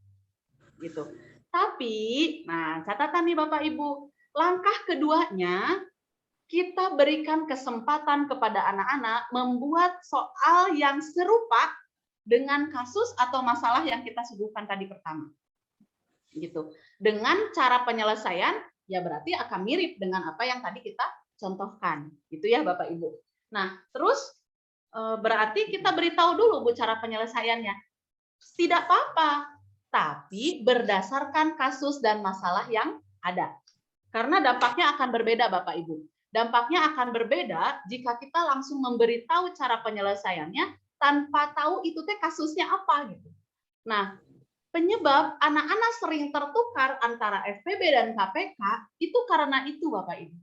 Gitu. Tapi, nah catatan nih Bapak Ibu, langkah keduanya kita berikan kesempatan kepada anak-anak membuat soal yang serupa dengan kasus atau masalah yang kita suguhkan tadi pertama. Gitu. Dengan cara penyelesaian ya berarti akan mirip dengan apa yang tadi kita contohkan. Gitu ya Bapak Ibu. Nah, terus berarti kita beritahu dulu Bu cara penyelesaiannya. Tidak apa-apa, tapi berdasarkan kasus dan masalah yang ada. Karena dampaknya akan berbeda Bapak Ibu. Dampaknya akan berbeda jika kita langsung memberitahu cara penyelesaiannya tanpa tahu itu teh kasusnya apa gitu. Nah, penyebab anak-anak sering tertukar antara FPB dan KPK itu karena itu Bapak Ibu.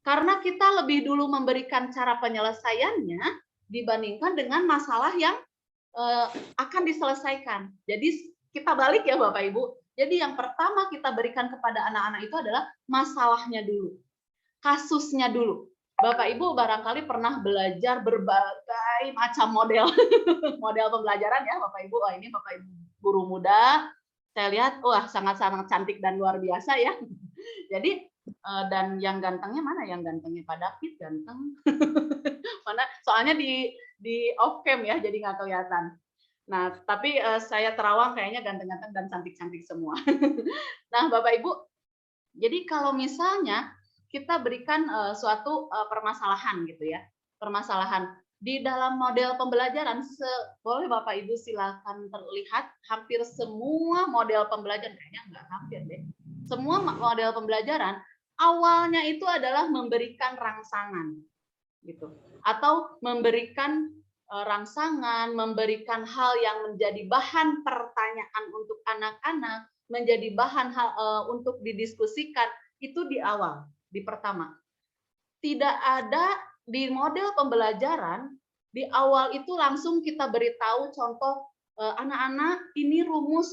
Karena kita lebih dulu memberikan cara penyelesaiannya dibandingkan dengan masalah yang akan diselesaikan. Jadi kita balik ya Bapak Ibu. Jadi yang pertama kita berikan kepada anak-anak itu adalah masalahnya dulu. Kasusnya dulu. Bapak Ibu barangkali pernah belajar berbagai macam model model pembelajaran ya Bapak Ibu. Oh, ini Bapak Ibu guru muda. Saya lihat wah sangat-sangat cantik dan luar biasa ya. Jadi dan yang gantengnya mana? Yang gantengnya Pak David ganteng. Mana? Soalnya di off cam ya, jadi nggak kelihatan. Nah, tapi saya terawang kayaknya ganteng-ganteng dan cantik-cantik semua. Nah, Bapak Ibu, jadi kalau misalnya kita berikan suatu permasalahan gitu ya, permasalahan di dalam model pembelajaran, boleh Bapak Ibu silakan terlihat hampir semua model pembelajaran, kayaknya nggak hampir deh, semua model pembelajaran awalnya itu adalah memberikan rangsangan gitu atau memberikan rangsangan, memberikan hal yang menjadi bahan pertanyaan untuk anak-anak, menjadi bahan untuk didiskusikan itu di awal, di pertama. Tidak ada di model pembelajaran di awal itu langsung kita beritahu contoh anak-anak ini rumus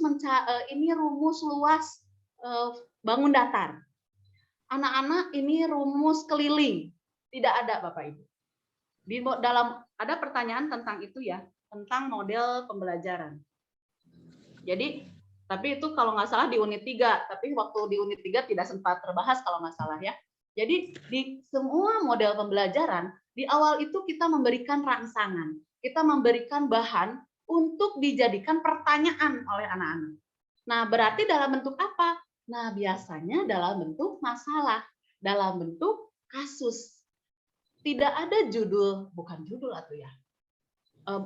luas bangun datar. Anak-anak ini rumus keliling. Tidak ada Bapak Ibu. Di dalam ada pertanyaan tentang itu ya, tentang model pembelajaran. Jadi, tapi itu kalau nggak salah di unit 3, tapi waktu di unit 3 tidak sempat terbahas kalau nggak salah ya. Jadi di semua model pembelajaran, di awal itu kita memberikan rangsangan, kita memberikan bahan untuk dijadikan pertanyaan oleh anak-anak. Nah, berarti dalam bentuk apa? Nah, biasanya dalam bentuk masalah, dalam bentuk kasus. Tidak ada judul, bukan judul atau ya.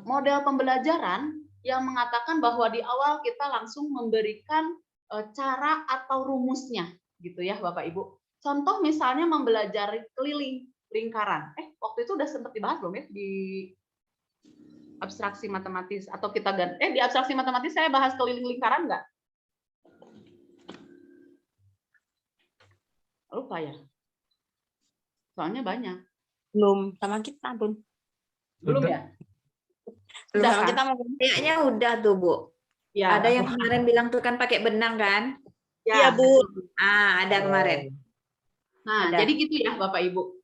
Model pembelajaran yang mengatakan bahwa di awal kita langsung memberikan cara atau rumusnya, gitu ya, Bapak Ibu. Contoh misalnya mempelajari keliling lingkaran. Waktu itu udah sempat dibahas belum ya di abstraksi matematis atau kita di abstraksi matematis saya bahas keliling lingkaran nggak? Lupa ya. Soalnya banyak. Belum sama kita, Bun. Belum ya? Belum Sudah sama kan? kita kayaknya udah tuh, Bu. Ya. Ada yang kemarin bilang tuh kan pakai benang kan? Ya, Bu. Ada kemarin. Nah, jadi gitu ya Bapak Ibu.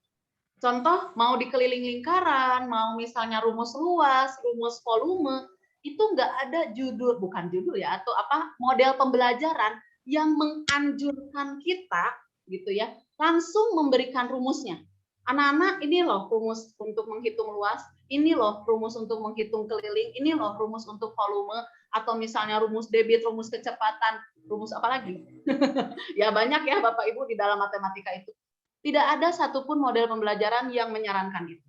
Contoh mau di keliling lingkaran, mau misalnya rumus luas, rumus volume, itu nggak ada judul, bukan judul ya, atau apa model pembelajaran yang menganjurkan kita gitu ya, langsung memberikan rumusnya. Anak-anak ini loh rumus untuk menghitung luas, ini loh rumus untuk menghitung keliling, ini loh rumus untuk volume, atau misalnya rumus debit, rumus kecepatan, rumus apa lagi? Ya banyak ya Bapak Ibu di dalam matematika itu. Tidak ada satupun model pembelajaran yang menyarankan itu.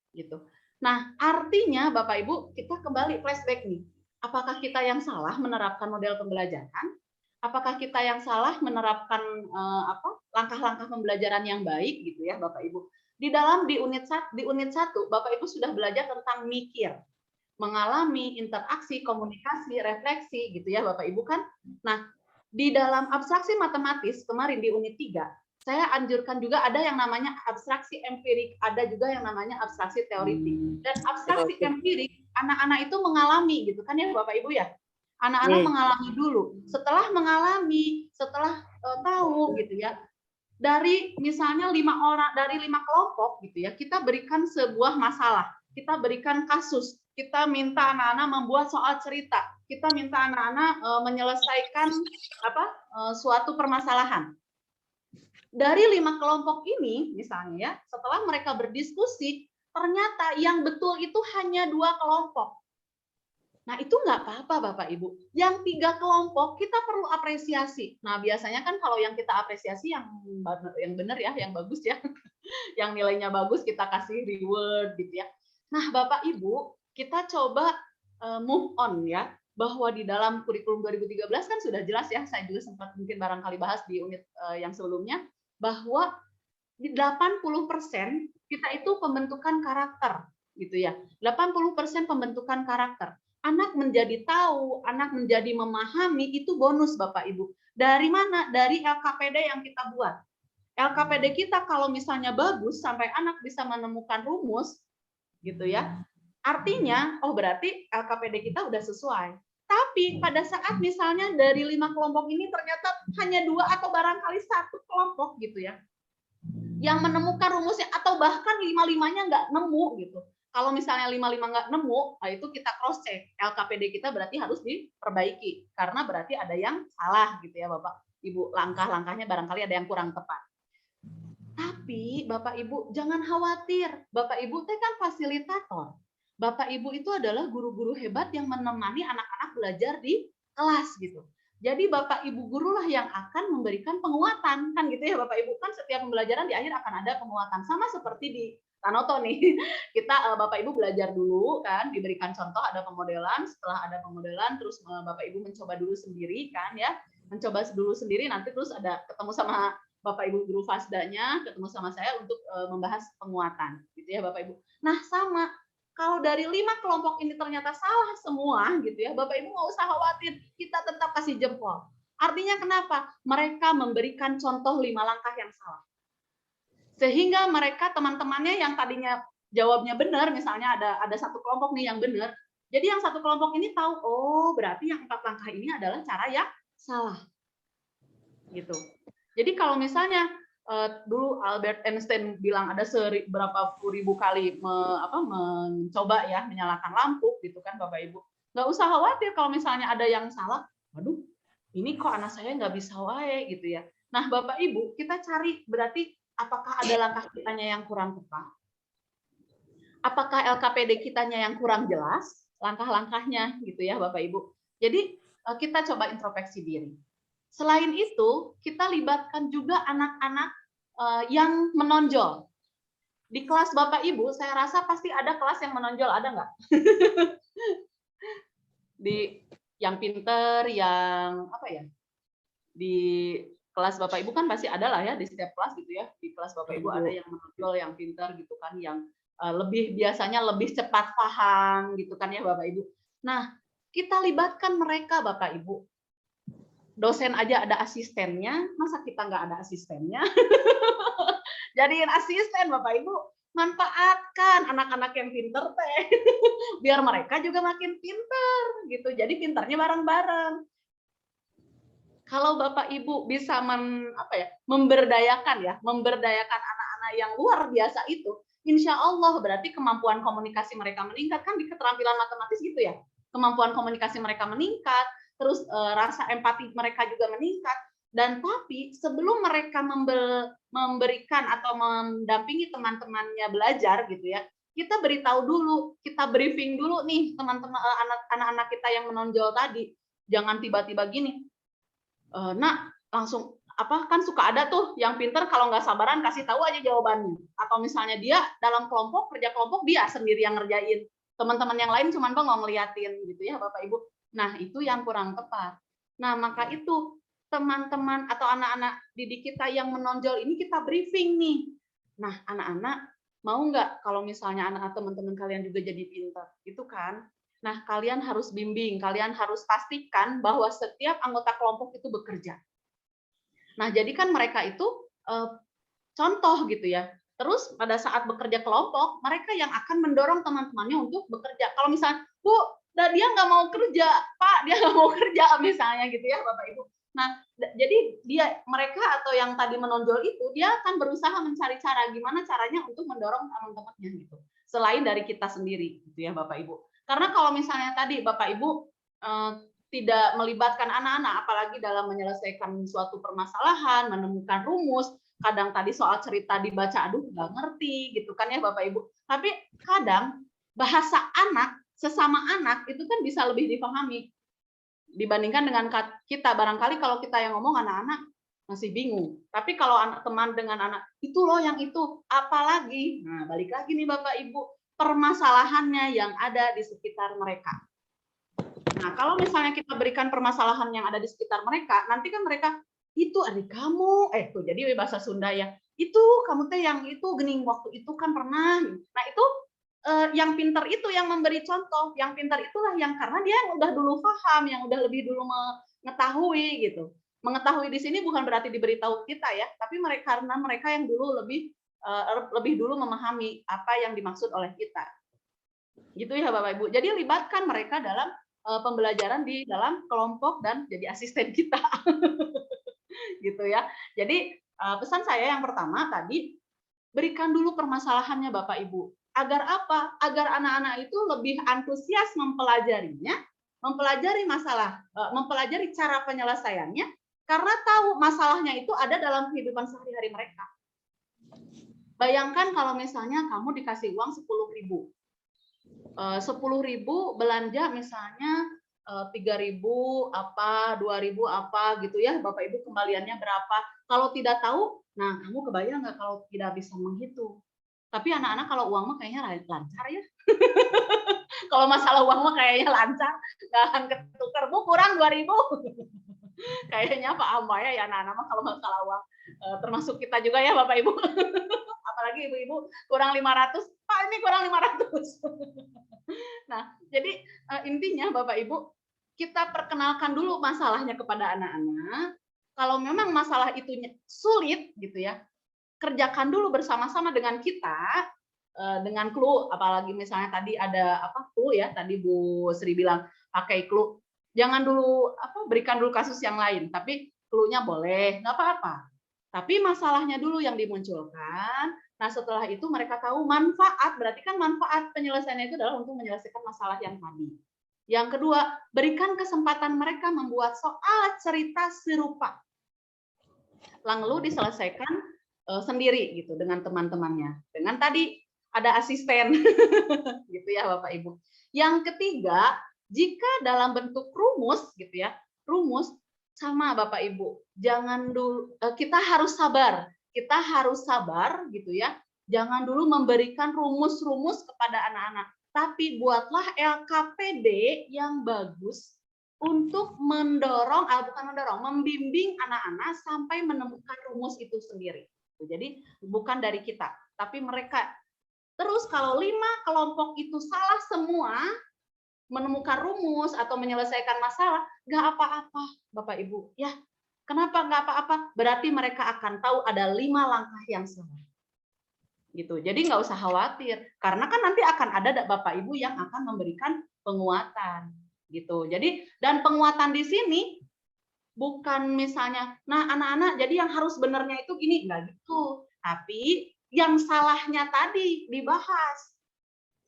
Gitu. Nah, artinya Bapak Ibu, kita kembali flashback nih. Apakah kita yang salah menerapkan model pembelajaran? Apakah kita yang salah menerapkan langkah-langkah pembelajaran yang baik gitu ya Bapak Ibu. Di unit 1 Bapak Ibu sudah belajar tentang mikir, mengalami interaksi, komunikasi, refleksi gitu ya Bapak Ibu kan. Nah, di dalam abstraksi matematis kemarin di unit 3, saya anjurkan juga ada yang namanya abstraksi empirik, ada juga yang namanya abstraksi teoritik. Dan abstraksi empirik anak-anak itu mengalami gitu kan ya Bapak Ibu ya. Anak-anak mengalami dulu. Setelah mengalami, setelah tahu gitu ya. Dari misalnya 5 kelompok gitu ya, kita berikan sebuah masalah, kita berikan kasus, kita minta anak-anak membuat soal cerita, kita minta anak-anak menyelesaikan suatu permasalahan. Dari 5 kelompok ini misalnya ya, setelah mereka berdiskusi, ternyata yang betul itu hanya 2 kelompok. Nah, itu nggak apa-apa, Bapak Ibu. Yang 3 kelompok, kita perlu apresiasi. Nah, biasanya kan kalau yang kita apresiasi yang benar ya, yang bagus ya. Yang nilainya bagus, kita kasih reward gitu ya. Nah, Bapak Ibu, kita coba move on ya. Bahwa di dalam kurikulum 2013 kan sudah jelas ya, saya juga sempat mungkin barangkali bahas di unit yang sebelumnya, bahwa di 80% kita itu pembentukan karakter gitu ya. 80% pembentukan karakter. Anak menjadi tahu, anak menjadi memahami, itu bonus Bapak Ibu. Dari mana? Dari LKPD yang kita buat. LKPD kita kalau misalnya bagus sampai anak bisa menemukan rumus gitu ya. Artinya, oh berarti LKPD kita udah sesuai. Tapi pada saat misalnya dari 5 kelompok ini ternyata hanya 2 atau barangkali 1 kelompok gitu ya, yang menemukan rumusnya atau bahkan 5-5-nya nggak nemu gitu. Kalau misalnya 5-5 nggak nemu, nah itu kita cross check. LKPD kita berarti harus diperbaiki karena berarti ada yang salah gitu ya Bapak Ibu. Langkah-langkahnya barangkali ada yang kurang tepat. Tapi Bapak Ibu jangan khawatir. Bapak Ibu teh kan fasilitator. Bapak Ibu itu adalah guru-guru hebat yang menemani anak-anak belajar di kelas gitu. Jadi Bapak Ibu guru lah yang akan memberikan penguatan kan gitu ya Bapak Ibu, kan setiap pembelajaran di akhir akan ada penguatan, sama seperti di Tanoto nih. Kita Bapak Ibu belajar dulu kan, diberikan contoh, ada pemodelan, setelah ada pemodelan terus Bapak Ibu mencoba dulu sendiri kan ya. Mencoba dulu sendiri, nanti terus ada ketemu sama Bapak Ibu guru Fasdanya, ketemu sama saya untuk membahas penguatan gitu ya Bapak Ibu. Nah, sama kalau dari 5 kelompok ini ternyata salah semua gitu ya, Bapak Ibu nggak usah khawatir, kita tetap kasih jempol. Artinya kenapa? Mereka memberikan contoh 5 langkah yang salah. Sehingga mereka teman-temannya yang tadinya jawabnya benar, misalnya ada 1 kelompok nih yang benar, jadi yang 1 kelompok ini tahu, oh berarti yang 4 langkah ini adalah cara yang salah. Gitu. Jadi kalau misalnya dulu Albert Einstein bilang ada berapa puluh ribu kali mencoba ya menyalakan lampu gitu kan Bapak Ibu, nggak usah khawatir kalau misalnya ada yang salah. Waduh, ini kok anak saya nggak bisa wae gitu ya. Nah Bapak Ibu kita cari berarti apakah ada langkah kitanya yang kurang tepat, apakah LKPD kitanya yang kurang jelas langkah-langkahnya gitu ya Bapak Ibu. Jadi kita coba introspeksi diri. Selain itu, kita libatkan juga anak-anak yang menonjol. Di kelas Bapak Ibu, saya rasa pasti ada kelas yang menonjol, ada nggak? Di yang pinter, yang apa ya? Di kelas Bapak Ibu kan pasti ada lah ya, di setiap kelas gitu ya. Di kelas Bapak Ibu ada yang menonjol, yang pinter gitu kan, yang biasanya lebih cepat paham gitu kan ya Bapak Ibu. Nah, kita libatkan mereka Bapak Ibu. Dosen aja ada asistennya, masa kita nggak ada asistennya? Jadiin asisten Bapak Ibu, manfaatkan anak-anak yang pinter teh, biar mereka juga makin pinter gitu. Jadi pinternya bareng-bareng. Kalau Bapak Ibu bisa memberdayakan anak-anak yang luar biasa itu, insya Allah berarti kemampuan komunikasi mereka meningkat, kan di keterampilan matematis gitu ya, kemampuan komunikasi mereka meningkat. Terus rasa empati mereka juga meningkat, dan tapi sebelum mereka memberikan atau mendampingi teman-temannya belajar gitu ya, kita beritahu dulu, kita briefing dulu nih teman-teman anak-anak kita yang menonjol tadi, jangan tiba-tiba gini, nak langsung kan suka ada tuh yang pinter kalau nggak sabaran kasih tahu aja jawabannya, atau misalnya dia dalam kelompok kerja kelompok dia sendiri yang ngerjain, teman-teman yang lain cuman bengong ngeliatin gitu ya Bapak Ibu. Nah, itu yang kurang tepat. Nah, maka itu teman-teman atau anak-anak didik kita yang menonjol ini kita briefing nih. Nah, anak-anak mau nggak kalau misalnya anak teman-teman kalian juga jadi pintar, gitu kan? Nah, kalian harus bimbing, kalian harus pastikan bahwa setiap anggota kelompok itu bekerja. Nah, jadi kan mereka itu contoh gitu ya. Terus pada saat bekerja kelompok, mereka yang akan mendorong teman-temannya untuk bekerja. Kalau misalnya, Bu, dan dia nggak mau kerja, Pak, dia nggak mau kerja misalnya gitu ya Bapak Ibu. Nah, jadi mereka atau yang tadi menonjol itu, dia akan berusaha mencari cara gimana caranya untuk mendorong teman-temannya gitu. Selain dari kita sendiri gitu ya Bapak Ibu. Karena kalau misalnya tadi Bapak Ibu tidak melibatkan anak-anak, apalagi dalam menyelesaikan suatu permasalahan, menemukan rumus, kadang tadi soal cerita dibaca, aduh nggak ngerti gitu kan ya Bapak Ibu. Tapi kadang bahasa anak sesama anak itu kan bisa lebih dipahami dibandingkan dengan kita. Barangkali kalau kita yang ngomong anak-anak masih bingung, tapi kalau anak teman dengan anak itu loh yang itu apalagi. Nah, balik lagi nih Bapak Ibu, permasalahannya yang ada di sekitar mereka. Nah, kalau misalnya kita berikan permasalahan yang ada di sekitar mereka, nanti kan mereka, itu adik kamu, tuh jadi bahasa Sunda ya, itu kamu teh yang itu gening waktu itu kan pernah. Nah itu yang pintar itu yang memberi contoh, yang pintar itulah yang karena dia yang udah dulu paham, yang udah lebih dulu mengetahui gitu. Mengetahui di sini bukan berarti diberitahu kita ya, tapi karena mereka yang dulu lebih dulu memahami apa yang dimaksud oleh kita. Gitu ya Bapak Ibu. Jadi libatkan mereka dalam pembelajaran di dalam kelompok dan jadi asisten kita. Gitu ya. Jadi pesan saya yang pertama tadi, berikan dulu permasalahannya Bapak Ibu. Agar apa? Agar anak-anak itu lebih antusias mempelajarinya, mempelajari masalah, mempelajari cara penyelesaiannya, karena tahu masalahnya itu ada dalam kehidupan sehari-hari mereka. Bayangkan kalau misalnya kamu dikasih uang 10.000. 10.000 belanja misalnya 3.000 apa, 2.000 apa gitu ya, Bapak Ibu kembaliannya berapa. Kalau tidak tahu, nah kamu kebayang nggak kalau tidak bisa menghitung. Tapi anak-anak kalau uang mah kayaknya lancar ya. Kalau masalah uang mah kayaknya lancar, nggak akan ketukar. Bu kurang 2.000. Kayaknya Pak Amba ya anak-anak mah kalau masalah uang. Termasuk kita juga ya Bapak Ibu. Apalagi ibu-ibu kurang 500, Pak ini kurang 500. Nah, jadi intinya Bapak Ibu, kita perkenalkan dulu masalahnya kepada anak-anak. Kalau memang masalah itu sulit gitu ya, kerjakan dulu bersama-sama dengan kita, dengan clue, apalagi misalnya tadi ada clue ya, tadi Bu Sri bilang pakai clue. Jangan dulu berikan dulu kasus yang lain, tapi clue-nya boleh, nggak apa-apa. Tapi masalahnya dulu yang dimunculkan. Nah, setelah itu mereka tahu manfaat, berarti kan manfaat penyelesaiannya itu adalah untuk menyelesaikan masalah yang tadi. Yang kedua, berikan kesempatan mereka membuat soal cerita serupa. Lalu diselesaikan sendiri gitu dengan teman-temannya. Dengan tadi ada asisten. Gitu ya Bapak Ibu. Yang ketiga, jika dalam bentuk rumus gitu ya, rumus sama Bapak Ibu, jangan dulu kita harus sabar. Kita harus sabar gitu ya. Jangan dulu memberikan rumus-rumus kepada anak-anak, tapi buatlah LKPD yang bagus untuk membimbing anak-anak sampai menemukan rumus itu sendiri. Jadi bukan dari kita, tapi mereka. Terus kalau 5 kelompok itu salah semua menemukan rumus atau menyelesaikan masalah, nggak apa-apa, Bapak Ibu. Ya, kenapa nggak apa-apa? Berarti mereka akan tahu ada 5 langkah yang salah. Gitu. Jadi nggak usah khawatir, karena kan nanti akan ada Bapak Ibu yang akan memberikan penguatan. Gitu. Jadi dan penguatan di sini bukan misalnya, nah anak-anak jadi yang harus benernya itu gini, enggak gitu. Tapi yang salahnya tadi dibahas.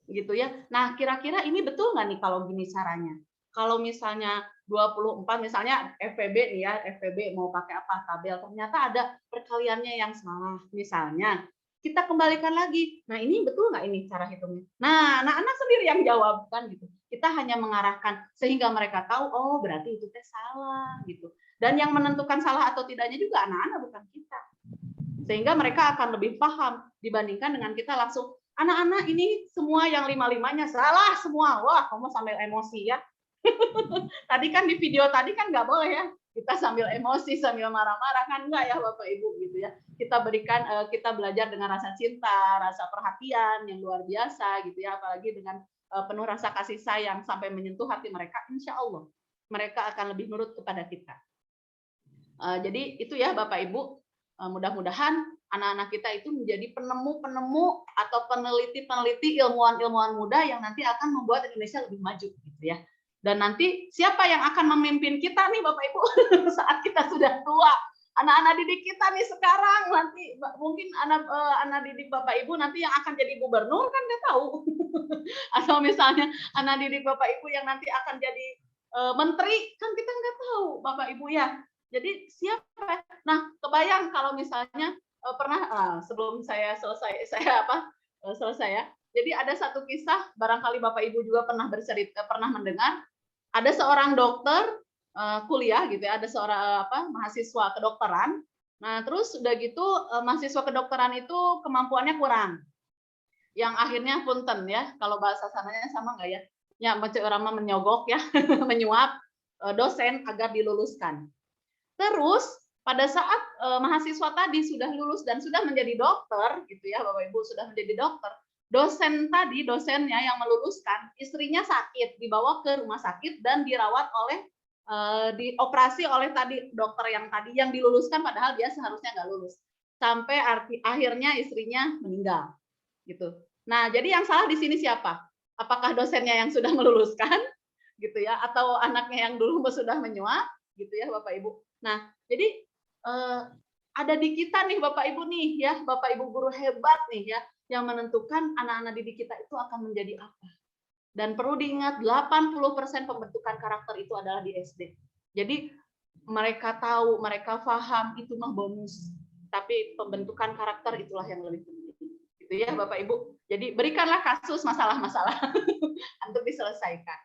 Gitu ya. Nah, kira-kira ini betul nggak nih kalau gini caranya? Kalau misalnya 24 misalnya FVB nih ya, FVB mau pakai apa tabel, ternyata ada perkaliannya yang salah. Misalnya kita kembalikan lagi. Nah, ini betul nggak ini cara hitungnya? Nah, anak-anak sendiri yang jawab kan gitu. Kita hanya mengarahkan sehingga mereka tahu, oh berarti itu teh salah gitu. Dan yang menentukan salah atau tidaknya juga anak-anak bukan kita. Sehingga mereka akan lebih paham dibandingkan dengan kita langsung, anak-anak ini semua yang 5-5-nya salah semua. Wah, kamu sambil emosi ya. Tadi kan di video tadi kan nggak boleh ya. Kita sambil emosi, sambil marah-marah kan enggak ya Bapak Ibu gitu ya. Kita berikan, kita belajar dengan rasa cinta, rasa perhatian yang luar biasa gitu ya. Apalagi dengan penuh rasa kasih sayang sampai menyentuh hati mereka, insya Allah mereka akan lebih nurut kepada kita. Jadi itu ya Bapak Ibu, mudah-mudahan anak-anak kita itu menjadi penemu-penemu atau peneliti-peneliti, ilmuwan-ilmuwan muda yang nanti akan membuat Indonesia lebih maju gitu ya. Dan nanti siapa yang akan memimpin kita nih Bapak Ibu saat kita sudah tua? Anak-anak didik kita nih sekarang, nanti mungkin anak didik Bapak Ibu nanti yang akan jadi gubernur kan nggak tahu. Atau misalnya anak didik Bapak Ibu yang nanti akan jadi menteri, kan kita nggak tahu Bapak Ibu ya. Jadi siapa? Nah, kebayang kalau misalnya pernah sebelum saya selesai ya. Jadi ada satu kisah, barangkali Bapak Ibu juga pernah pernah mendengar, ada seorang dokter kuliah gitu ya, ada seorang mahasiswa kedokteran. Nah, terus udah gitu mahasiswa kedokteran itu kemampuannya kurang. Yang akhirnya punten ya, kalau bahasa sananya sama nggak ya? Ya, orang menyogok ya, menyuap dosen agar diluluskan. Terus pada saat mahasiswa tadi sudah lulus dan sudah menjadi dokter, gitu ya Bapak Ibu, sudah menjadi dokter, dosennya yang meluluskan, istrinya sakit, dibawa ke rumah sakit dan dirawat oleh dioperasi oleh tadi dokter yang tadi yang diluluskan, padahal dia seharusnya nggak lulus, sampai akhirnya istrinya meninggal, gitu. Nah, jadi yang salah di sini siapa? Apakah dosennya yang sudah meluluskan, gitu ya, atau anaknya yang dulu sudah menyuap, gitu ya Bapak Ibu. Nah, jadi ada di kita nih Bapak Ibu nih ya, Bapak Ibu guru hebat nih ya, yang menentukan anak-anak didik kita itu akan menjadi apa. Dan perlu diingat 80% pembentukan karakter itu adalah di SD. Jadi mereka tahu, mereka paham itu mah bonus. Tapi pembentukan karakter itulah yang lebih penting. Gitu ya Bapak Ibu. Jadi berikanlah kasus masalah-masalah untuk diselesaikan.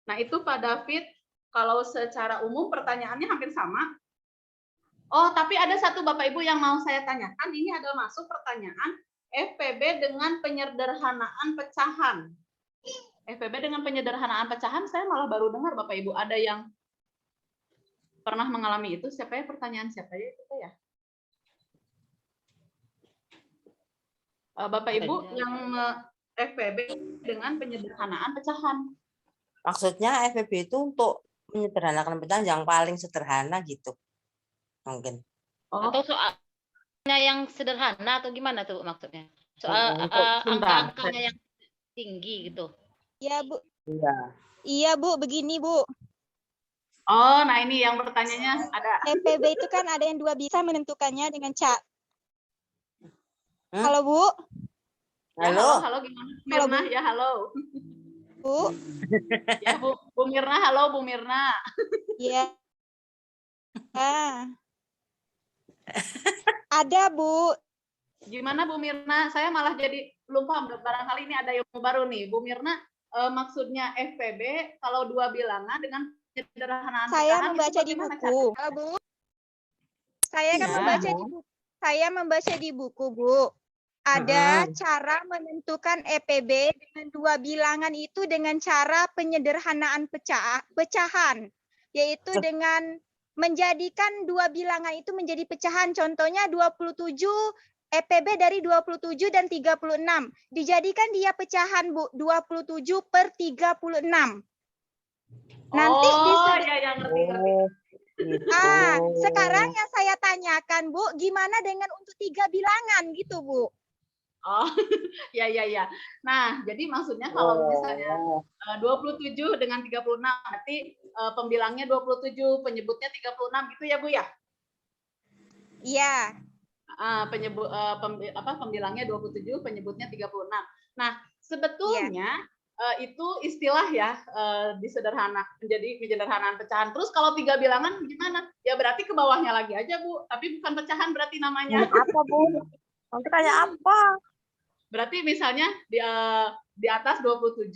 Nah, itu Pak David, kalau secara umum pertanyaannya hampir sama. Oh, tapi ada satu Bapak Ibu yang mau saya tanyakan, ini adalah masuk pertanyaan FPB dengan penyederhanaan pecahan. FPB dengan penyederhanaan pecahan, saya malah baru dengar Bapak Ibu, ada yang pernah mengalami itu. Siapa ya, pertanyaan siapa ya itu ya? Bapak Ibu yang FPB dengan penyederhanaan pecahan. Maksudnya FPB itu untuk menyederhanakan pecahan yang paling sederhana gitu. Mungkin. Atau soalnya yang sederhana atau gimana tuh maksudnya? Soal angka-angkanya yang tinggi gitu. Iya, Bu. Iya. Iya, Bu, begini, Bu. Oh, nah ini yang pertanyaannya ada. FPB itu kan ada yang dua bisa menentukannya dengan Halo, Bu. Halo. Halo, gimana? Mirna, ya halo. Bu. Ya, Bu Mirna, halo Bu Mirna. Iya. Ada, Bu. Gimana Bu Mirna? Saya malah jadi lupa, barangkali ini ada yang baru nih. Bu Mirna, maksudnya FPB kalau dua bilangan dengan penyederhanaan saya pecahan membaca di buku. Bu. Saya kan membaca di buku. Saya membaca di buku, Bu. Ada cara menentukan EPB dengan dua bilangan itu dengan cara penyederhanaan pecahan, yaitu dengan menjadikan dua bilangan itu menjadi pecahan. Contohnya 27 EPB dari 27 dan 36. Dijadikan dia pecahan, Bu, 27 per 36. Nanti ya ngerti. Sekarang yang saya tanyakan, Bu, gimana dengan untuk 3 bilangan gitu, Bu? Oh, ya. Nah, jadi maksudnya kalau misalnya 27 dengan 36, berarti pembilangnya 27, penyebutnya 36 gitu ya, Bu ya? Iya. Pembilangnya 27, penyebutnya 36. Nah, sebetulnya itu istilah ya, menjadi penyederhanaan pecahan. Terus kalau 3 bilangan gimana? Ya berarti ke bawahnya lagi aja, Bu. Tapi bukan pecahan berarti namanya. Apa, Bu? Nanti kayak apa? Berarti misalnya di atas 27,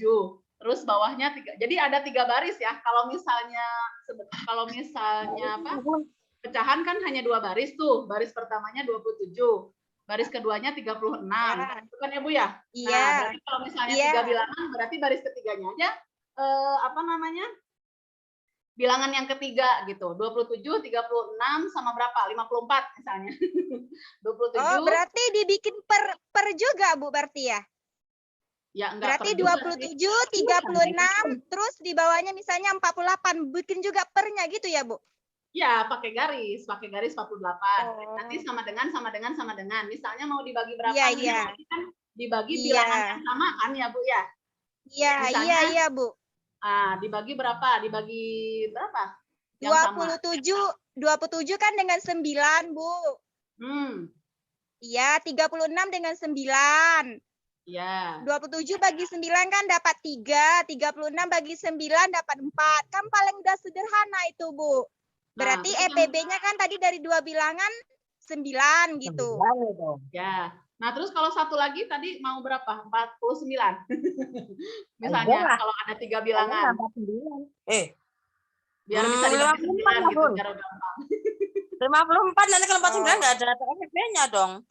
terus bawahnya 3. Jadi ada 3 baris ya. Kalau misalnya apa? Pecahan kan hanya 2 baris tuh. Baris pertamanya 27, baris keduanya 36. Bukan ya, Bu ya? Iya. Nah, berarti kalau misalnya 3 bilangan, berarti baris ketiganya aja bilangan yang ketiga gitu. 27, 36 sama berapa? 54 misalnya. 27. Oh, berarti dibikin per juga, Bu, berarti ya? Ya, enggak. Berarti 27, 36, terus di bawahnya misalnya 48, bikin juga pernya gitu ya, Bu? Ya, pakai garis 48. Nanti sama dengan. Misalnya mau dibagi berapa? Iya. Kan dibagi bilangan yang sama kan ya, Bu ya? Iya, Bu. Dibagi berapa? Dibagi berapa? 27 kan dengan 9, Bu. Iya, 36 dengan 9. Iya. 27 bagi 9 kan dapat 3, 36 bagi 9 dapat 4. Kan paling udah sederhana itu, Bu. Berarti EPB-nya kan tadi dari 2 bilangan 9 gitu. Ya. Nah, terus kalau satu lagi tadi mau berapa? 49. Misalnya kalau ada 3 bilangan. Biar bisa dibagi 9 gitu, biar gampang. 54, nanti kalau 49 nggak ada EPB-nya dong.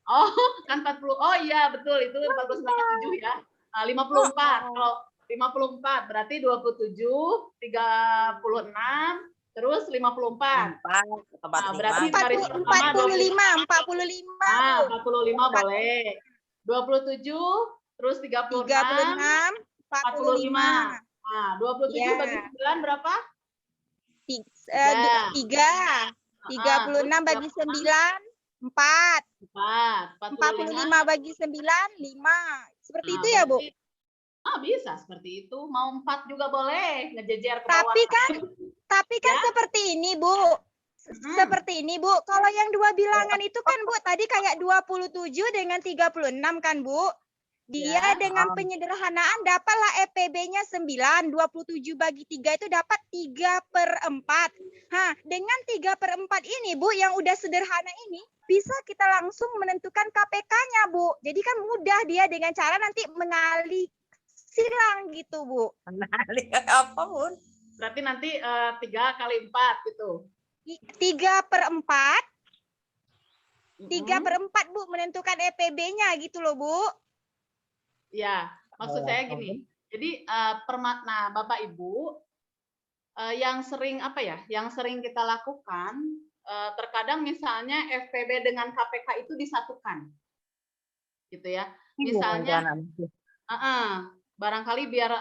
Oh, kan 40. Oh iya, betul. Itu 49 7 ya. 54. Kalau 54 berarti 27, 36, Terus 54. 4, Nah, berarti 45. baris pertama 45. 45 boleh. 27, terus 36, 36, 45. Nah, 27 Ya. bagi 9 berapa? 3. 36 bagi 9, 4. 45 bagi 9, 5. Seperti itu ya, Bu? Bisa seperti itu. Mau 4 juga boleh, ngejejer ke bawah. Tapi kan seperti ini, Bu. Seperti ini, Bu. Kalau yang dua bilangan itu kan, Bu, tadi kayak 27 dengan 36 kan, Bu? Dia dengan penyederhanaan dapatlah EPB-nya 9, 27 bagi 3 itu dapat 3/4. Dengan 3/4 ini, Bu, yang udah sederhana ini, bisa kita langsung menentukan KPK-nya, Bu. Jadi kan mudah dia dengan cara nanti mengalih silang gitu, Bu. Mengalih apa, Bun? Berarti nanti 3 kali 4 gitu. 3/4. 3/4, Bu, menentukan EPB-nya gitu loh, Bu. Ya, maksud saya gini. Jadi nah, Bapak Ibu yang sering yang sering kita lakukan terkadang misalnya FPB dengan KPK itu disatukan. Gitu ya. Misalnya barangkali biar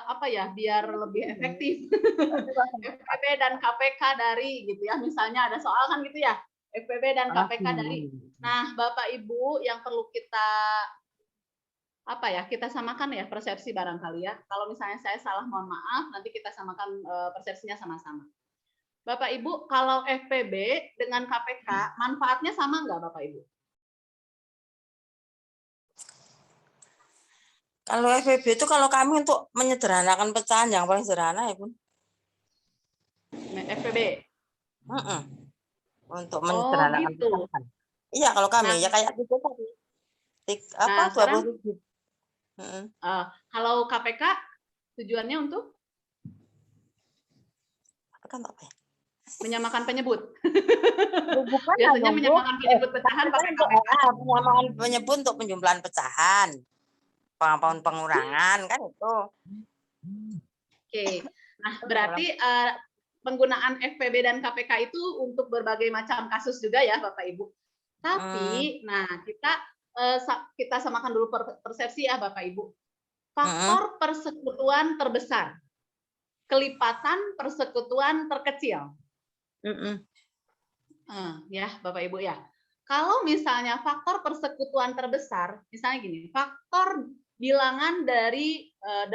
biar lebih efektif. FPB dan KPK dari gitu ya. Misalnya ada soal kan gitu ya. FPB dan KPK dari. Nah, Bapak Ibu yang perlu kita kita samakan ya persepsi barangkali ya. Kalau misalnya saya salah mohon maaf, nanti kita samakan persepsinya sama-sama. Bapak Ibu, kalau FPB dengan KPK manfaatnya sama nggak Bapak Ibu? Kalau FPB itu kalau kami untuk menyederhanakan pecahan yang paling sederhana ya, Bun. FPB. Untuk menyederhanakan gitu. pecahan. Iya, kalau kami ya kayak gitu tadi. 27. Kalau KPK tujuannya untuk menyamakan penyebut. Bukan biasanya menyamakan penyebut pecahan pakai KPK. Penyamakan penyebut untuk penjumlahan pecahan, pengurangan kan itu. Oke, nah berarti penggunaan FPB dan KPK itu untuk berbagai macam kasus juga ya Bapak Ibu. Tapi, nah kita samakan dulu persepsi ya Bapak Ibu. Faktor persekutuan terbesar, kelipatan persekutuan terkecil. Ya Bapak Ibu ya. Kalau misalnya faktor persekutuan terbesar, misalnya gini, faktor bilangan dari 8,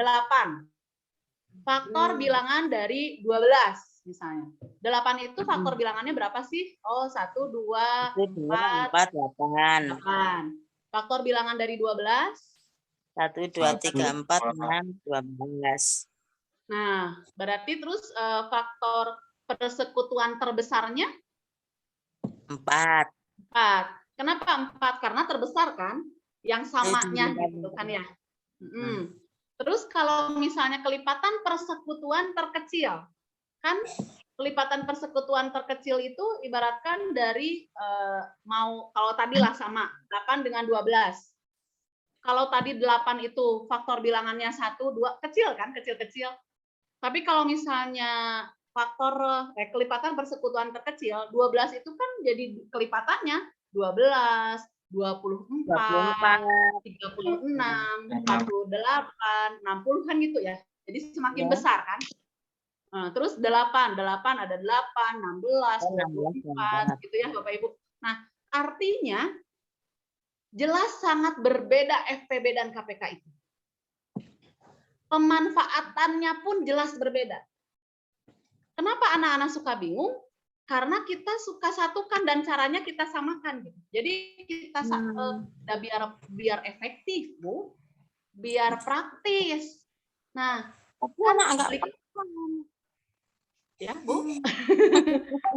faktor bilangan dari 12 misalnya. 8 itu faktor bilangannya berapa sih? 1, 2, 4, 8. Faktor bilangan dari 12? 1, 2, 3, 4, 6, 12. Nah, berarti terus faktor persekutuan terbesarnya? 4. Kenapa 4? Karena terbesar kan? Yang samanya gitu kan ya. Terus kalau misalnya kelipatan persekutuan terkecil, kan kelipatan persekutuan terkecil itu ibaratkan dari kalau tadilah sama 8 dengan 12. Kalau tadi 8 itu faktor bilangannya 1, 2, kecil kan, kecil-kecil. Tapi kalau misalnya faktor kelipatan persekutuan terkecil, 12 itu kan jadi kelipatannya 12, 24, 36, 48, 60 kan gitu ya. Jadi semakin besar kan. Terus 8 ada 8, 16, 24 gitu ya Bapak Ibu. Nah, artinya jelas sangat berbeda FPB dan KPK itu. Pemanfaatannya pun jelas berbeda. Kenapa anak-anak suka bingung? Karena kita suka satukan dan caranya kita samakan gitu. Jadi kita biar efektif, Bu. Biar praktis. Nah, ya, Bu.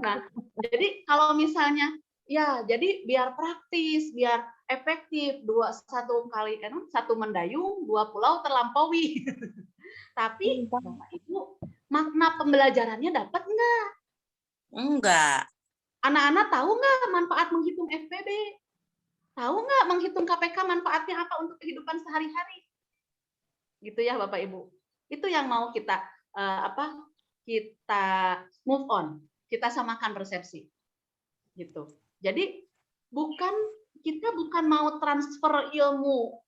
Nah, jadi kalau misalnya jadi biar praktis, biar efektif, 1 kali kan 1 mendayung, 2 pulau terlampaui. Tapi Bapak Ibu, makna pembelajarannya dapat enggak? Enggak. Anak-anak tahu nggak manfaat menghitung FPB? Tahu nggak menghitung KPK manfaatnya apa untuk kehidupan sehari-hari? Gitu ya Bapak Ibu. Itu yang mau kita kita move on. kita samakan persepsi. Gitu. Jadi kita bukan mau transfer ilmu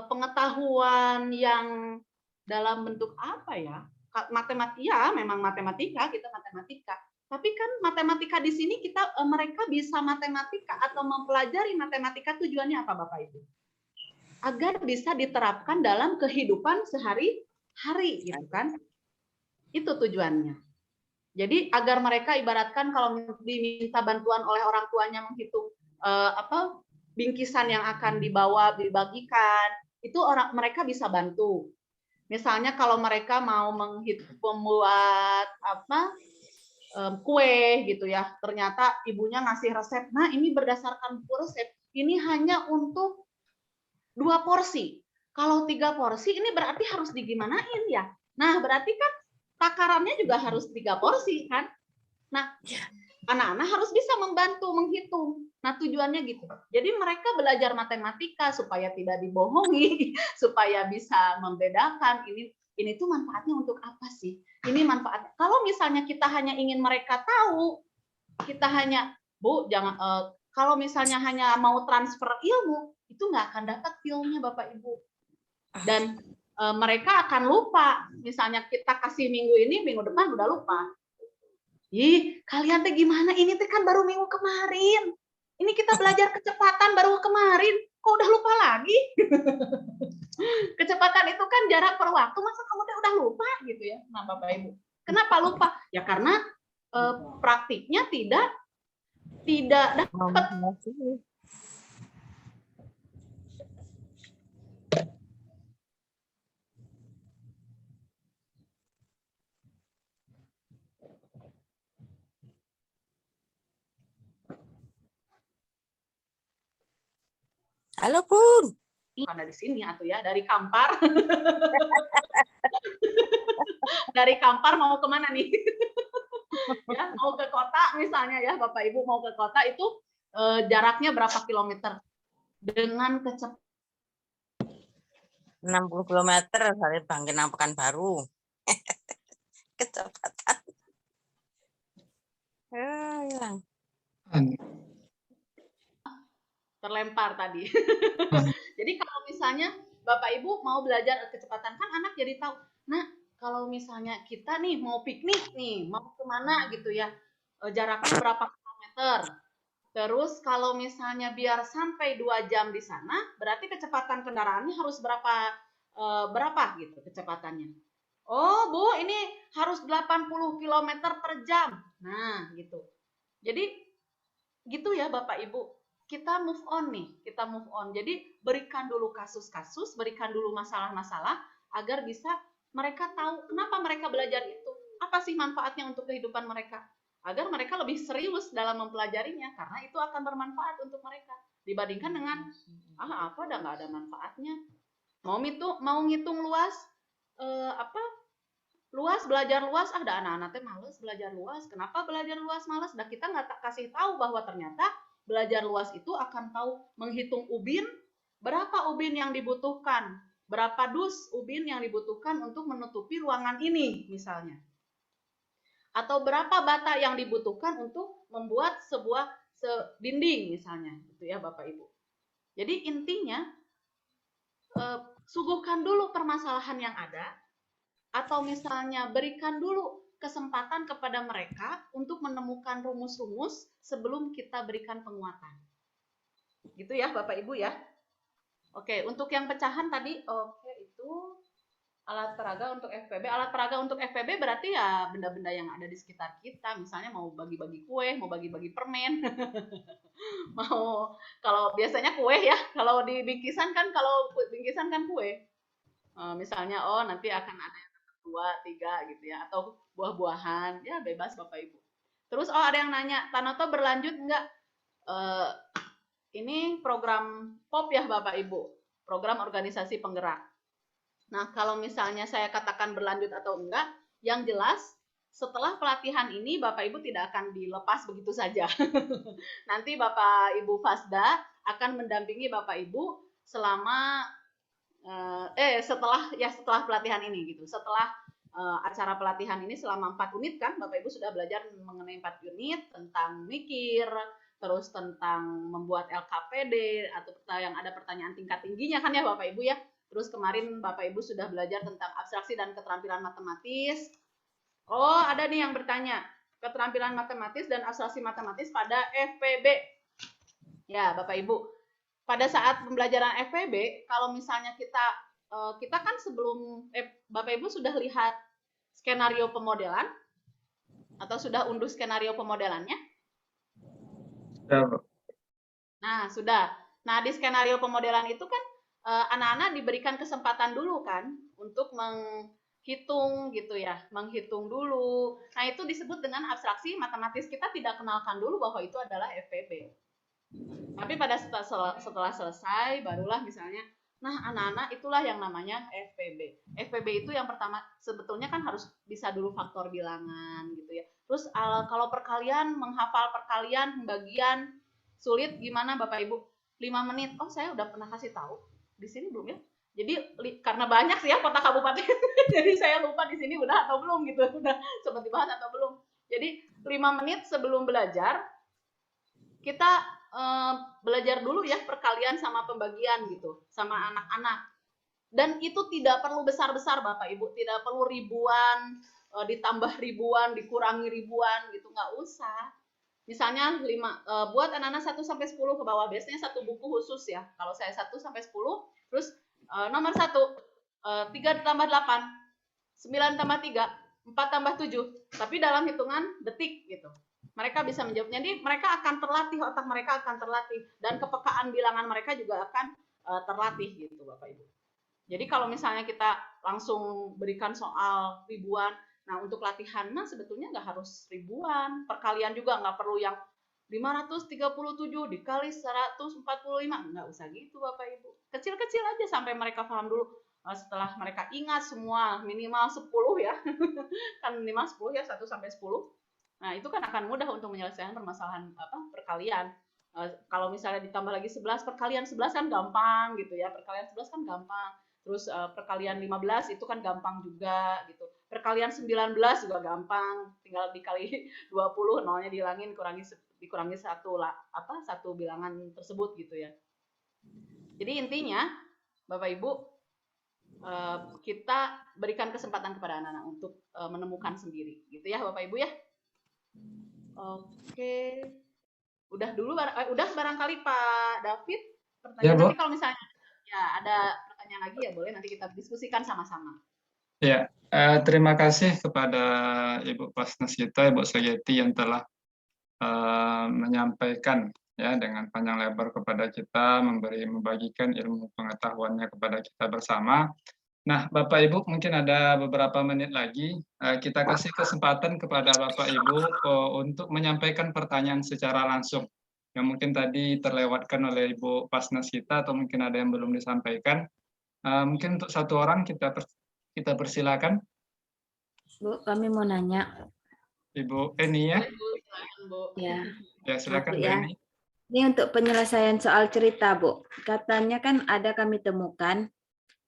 pengetahuan yang dalam bentuk apa ya? Matematika, memang matematika, kita matematika. Tapi kan matematika di sini mereka bisa matematika atau mempelajari matematika tujuannya apa Bapak Ibu? Agar bisa diterapkan dalam kehidupan sehari-hari gitu kan. Itu tujuannya. Jadi agar mereka ibaratkan kalau diminta bantuan oleh orang tuanya menghitung bingkisan yang akan dibagikan, itu mereka bisa bantu. Misalnya kalau mereka mau membuat kue gitu ya, ternyata ibunya ngasih resep. Nah, ini berdasarkan buku resep, ini hanya untuk 2 porsi. Kalau 3 porsi ini berarti harus digimanain ya. Nah, berarti kan takarannya juga harus 3 porsi kan. Nah, anak-anak harus bisa membantu menghitung. Nah, tujuannya gitu. Jadi mereka belajar matematika supaya tidak dibohongi, supaya bisa membedakan ini tuh manfaatnya untuk apa sih? Ini manfaat. Kalau misalnya kita hanya ingin mereka tahu, kita hanya kalau misalnya hanya mau transfer ilmu, itu nggak akan dapat feel-nya Bapak Ibu. Dan mereka akan lupa. Misalnya kita kasih minggu ini, minggu depan udah lupa. Ih, kalian teh gimana? Ini teh kan baru minggu kemarin. Ini kita belajar kecepatan baru kemarin. Kok udah lupa lagi? Kecepatan itu kan jarak per waktu. Masa kamu teh udah lupa gitu ya? Nah, Bapak Ibu. Kenapa lupa? Ya karena praktiknya tidak dapat. Halo Bun. Karena di sini atau ya dari Kampar. Dari Kampar mau kemana nih? Ya, mau ke kota misalnya ya Bapak Ibu mau ke kota itu jaraknya berapa kilometer? Dengan kecepatan 60 km dari Bangkinang Pekanbaru. Kecepatan. Hilang. Terlempar tadi. Jadi kalau misalnya Bapak Ibu mau belajar kecepatan kan anak jadi tahu. Nah, kalau misalnya kita nih mau piknik nih, mau kemana gitu ya, jaraknya berapa kilometer. Terus kalau misalnya biar sampai 2 jam di sana, berarti kecepatan kendaraannya harus berapa gitu kecepatannya. Oh, Bu, ini harus 80 km per jam. Nah, gitu. Jadi gitu ya Bapak Ibu. Kita move on nih, kita move on. Jadi berikan dulu kasus-kasus, berikan dulu masalah-masalah agar bisa mereka tahu kenapa mereka belajar itu. Apa sih manfaatnya untuk kehidupan mereka? Agar mereka lebih serius dalam mempelajarinya karena itu akan bermanfaat untuk mereka dibandingkan dengan apa udah nggak ada manfaatnya. Mau ngitung luas belajar luas ada anak-anak teh males belajar luas. Kenapa belajar luas males? Nah, kita nggak kasih tahu bahwa ternyata belajar luas itu akan tahu menghitung ubin, berapa ubin yang dibutuhkan, berapa dus ubin yang dibutuhkan untuk menutupi ruangan ini misalnya. Atau berapa bata yang dibutuhkan untuk membuat sebuah dinding misalnya, gitu ya Bapak Ibu. Jadi intinya suguhkan dulu permasalahan yang ada, atau misalnya berikan dulu kesempatan kepada mereka untuk menemukan rumus-rumus sebelum kita berikan penguatan. Gitu ya Bapak Ibu ya. Oke, untuk yang pecahan tadi, itu alat peraga untuk FPB. Alat peraga untuk FPB berarti ya benda-benda yang ada di sekitar kita. Misalnya mau bagi-bagi kue, mau bagi-bagi permen. Kalau biasanya kue ya, kalau di bingkisan kan kue. Misalnya nanti akan ada 2, 3 gitu ya, atau buah-buahan, ya bebas Bapak Ibu. Terus ada yang nanya, Tanoto berlanjut enggak? Ini program POP ya Bapak Ibu, program organisasi penggerak. Nah, kalau misalnya saya katakan berlanjut atau enggak, yang jelas setelah pelatihan ini Bapak Ibu tidak akan dilepas begitu saja. Nanti Bapak Ibu Fasda akan mendampingi Bapak Ibu selama setelah pelatihan ini gitu. Setelah acara pelatihan ini selama 4 unit kan, Bapak Ibu sudah belajar mengenai 4 unit tentang mikir, terus tentang membuat LKPD atau yang ada pertanyaan tingkat tingginya kan ya Bapak Ibu ya. Terus kemarin Bapak Ibu sudah belajar tentang abstraksi dan keterampilan matematis. Oh, ada nih yang bertanya, keterampilan matematis dan abstraksi matematis pada FPB. Ya, Bapak Ibu. Pada saat pembelajaran FPB, kalau misalnya kita kan sebelum Bapak Ibu sudah lihat skenario pemodelan atau sudah unduh skenario pemodelannya? Nah, sudah. Nah, di skenario pemodelan itu kan anak-anak diberikan kesempatan dulu kan untuk menghitung gitu ya, menghitung dulu. Nah, itu disebut dengan abstraksi matematis. Kita tidak kenalkan dulu bahwa itu adalah FPB. Tapi pada setelah selesai, barulah misalnya, nah anak-anak itulah yang namanya FPB. FPB itu yang pertama sebetulnya kan harus bisa dulu faktor bilangan gitu ya. Terus kalau perkalian, menghafal perkalian, pembagian, sulit gimana Bapak Ibu? 5 menit. Oh, saya udah pernah kasih tahu. Di sini belum ya? Jadi karena banyak sih ya kota kabupaten, jadi saya lupa di sini udah atau belum gitu. Udah sempat dibahas atau belum. Jadi 5 menit sebelum belajar, kita belajar dulu ya perkalian sama pembagian gitu sama anak-anak, dan itu tidak perlu besar-besar Bapak Ibu, tidak perlu ribuan, ditambah ribuan, dikurangi ribuan gitu, nggak usah. Misalnya buat anak-anak 1 sampai 10 ke bawah, biasanya satu buku khusus ya. Kalau saya 1 sampai 10, terus nomor 1 3 tambah 8, 9 tambah 3, 4 tambah 7, tapi dalam hitungan detik gitu. Mereka bisa menjawab. Jadi mereka akan terlatih, otak mereka akan terlatih, dan kepekaan bilangan mereka juga akan terlatih gitu Bapak Ibu. Jadi kalau misalnya kita langsung berikan soal ribuan, nah untuk latihan mah sebetulnya nggak harus ribuan, perkalian juga nggak perlu yang 537 dikali 145, nggak usah gitu Bapak Ibu. Kecil-kecil aja sampai mereka paham dulu. Setelah mereka ingat semua minimal 10 ya, kan minimal 10 ya, 1 sampai 10. Nah, itu kan akan mudah untuk menyelesaikan permasalahan perkalian. Kalau misalnya ditambah lagi 11, perkalian 11 kan gampang gitu ya. Perkalian 11 kan gampang. Terus perkalian 15 itu kan gampang juga gitu. Perkalian 19 juga gampang. Tinggal dikali 20, nolnya dihilangin, dikurangi satu bilangan tersebut gitu ya. Jadi intinya Bapak Ibu, kita berikan kesempatan kepada anak-anak untuk menemukan sendiri gitu ya Bapak Ibu ya. Oke, udah dulu, udah barangkali Pak David pertanyaan ya, nanti kalau misalnya ya ada pertanyaan lagi ya boleh nanti kita diskusikan sama-sama. Ya, terima kasih kepada Ibu Pasnas kita, Ibu Sageti yang telah menyampaikan ya dengan panjang lebar kepada kita, membagikan ilmu pengetahuannya kepada kita bersama. Nah, Bapak Ibu mungkin ada beberapa menit lagi, kita kasih kesempatan kepada Bapak Ibu untuk menyampaikan pertanyaan secara langsung. Yang mungkin tadi terlewatkan oleh Ibu Pasnas kita atau mungkin ada yang belum disampaikan. Mungkin untuk 1 orang kita persilakan. Bu, kami mau nanya. Ibu Eni ya? Ya. Ya, silakan Bu Eni. Ini untuk penyelesaian soal cerita, Bu. Katanya kan ada kami temukan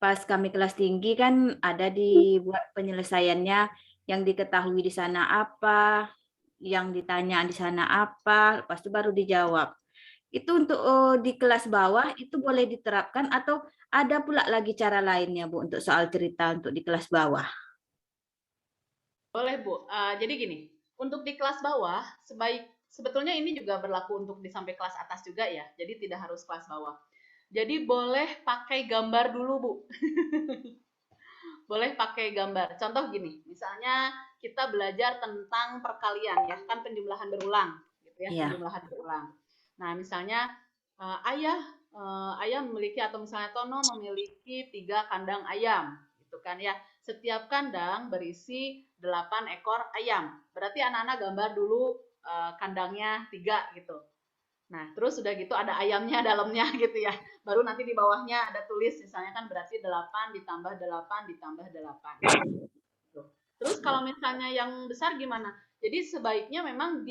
pas kami kelas tinggi kan ada dibuat penyelesaiannya, yang diketahui di sana apa, yang ditanya di sana apa, lepas itu baru dijawab. Itu untuk di kelas bawah itu boleh diterapkan atau ada pula lagi cara lainnya Bu untuk soal cerita untuk di kelas bawah? Boleh Bu. Jadi gini, untuk di kelas bawah sebetulnya ini juga berlaku untuk di sampai kelas atas juga ya. Jadi tidak harus kelas bawah. Jadi boleh pakai gambar dulu, Bu. Boleh pakai gambar. Contoh gini, misalnya kita belajar tentang perkalian ya, kan penjumlahan berulang gitu ya, penjumlahan berulang. Nah, misalnya ayah memiliki atau misalnya Tono memiliki 3 kandang ayam gitu kan ya. Setiap kandang berisi 8 ekor ayam. Berarti anak-anak gambar dulu kandangnya 3 gitu. Nah, terus udah gitu ada ayamnya dalamnya gitu ya. Baru nanti di bawahnya ada tulis misalnya kan berarti 8 ditambah 8 ditambah 8. Terus kalau misalnya yang besar gimana? Jadi sebaiknya memang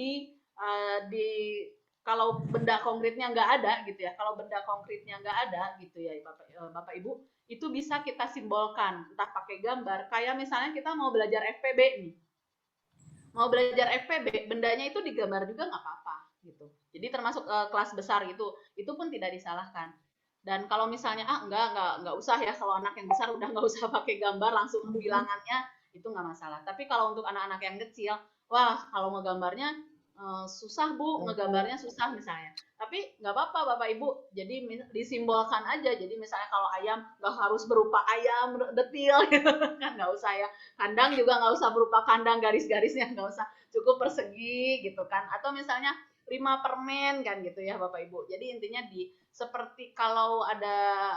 kalau benda konkretnya nggak ada gitu ya. Kalau benda konkretnya nggak ada gitu ya Bapak Ibu, itu bisa kita simbolkan, entah pakai gambar. Kayak misalnya kita mau belajar FPB nih. Mau belajar FPB, bendanya itu digambar juga nggak apa-apa gitu. Jadi termasuk kelas besar itu pun tidak disalahkan. Dan kalau misalnya enggak usah ya, kalau anak yang besar udah nggak usah pakai gambar, langsung bilangannya itu nggak masalah. Tapi kalau untuk anak-anak yang kecil, wah kalau mau gambarnya susah Bu, ngegambarnya susah misalnya. Tapi nggak apa-apa Bapak Ibu, jadi disimbolkan aja. Jadi misalnya kalau ayam nggak harus berupa ayam detil gitu kan, nggak usah ya. Kandang juga nggak usah berupa kandang garis-garisnya, nggak usah, cukup persegi gitu kan. Atau misalnya 5 permen kan gitu ya Bapak Ibu. Jadi intinya seperti kalau ada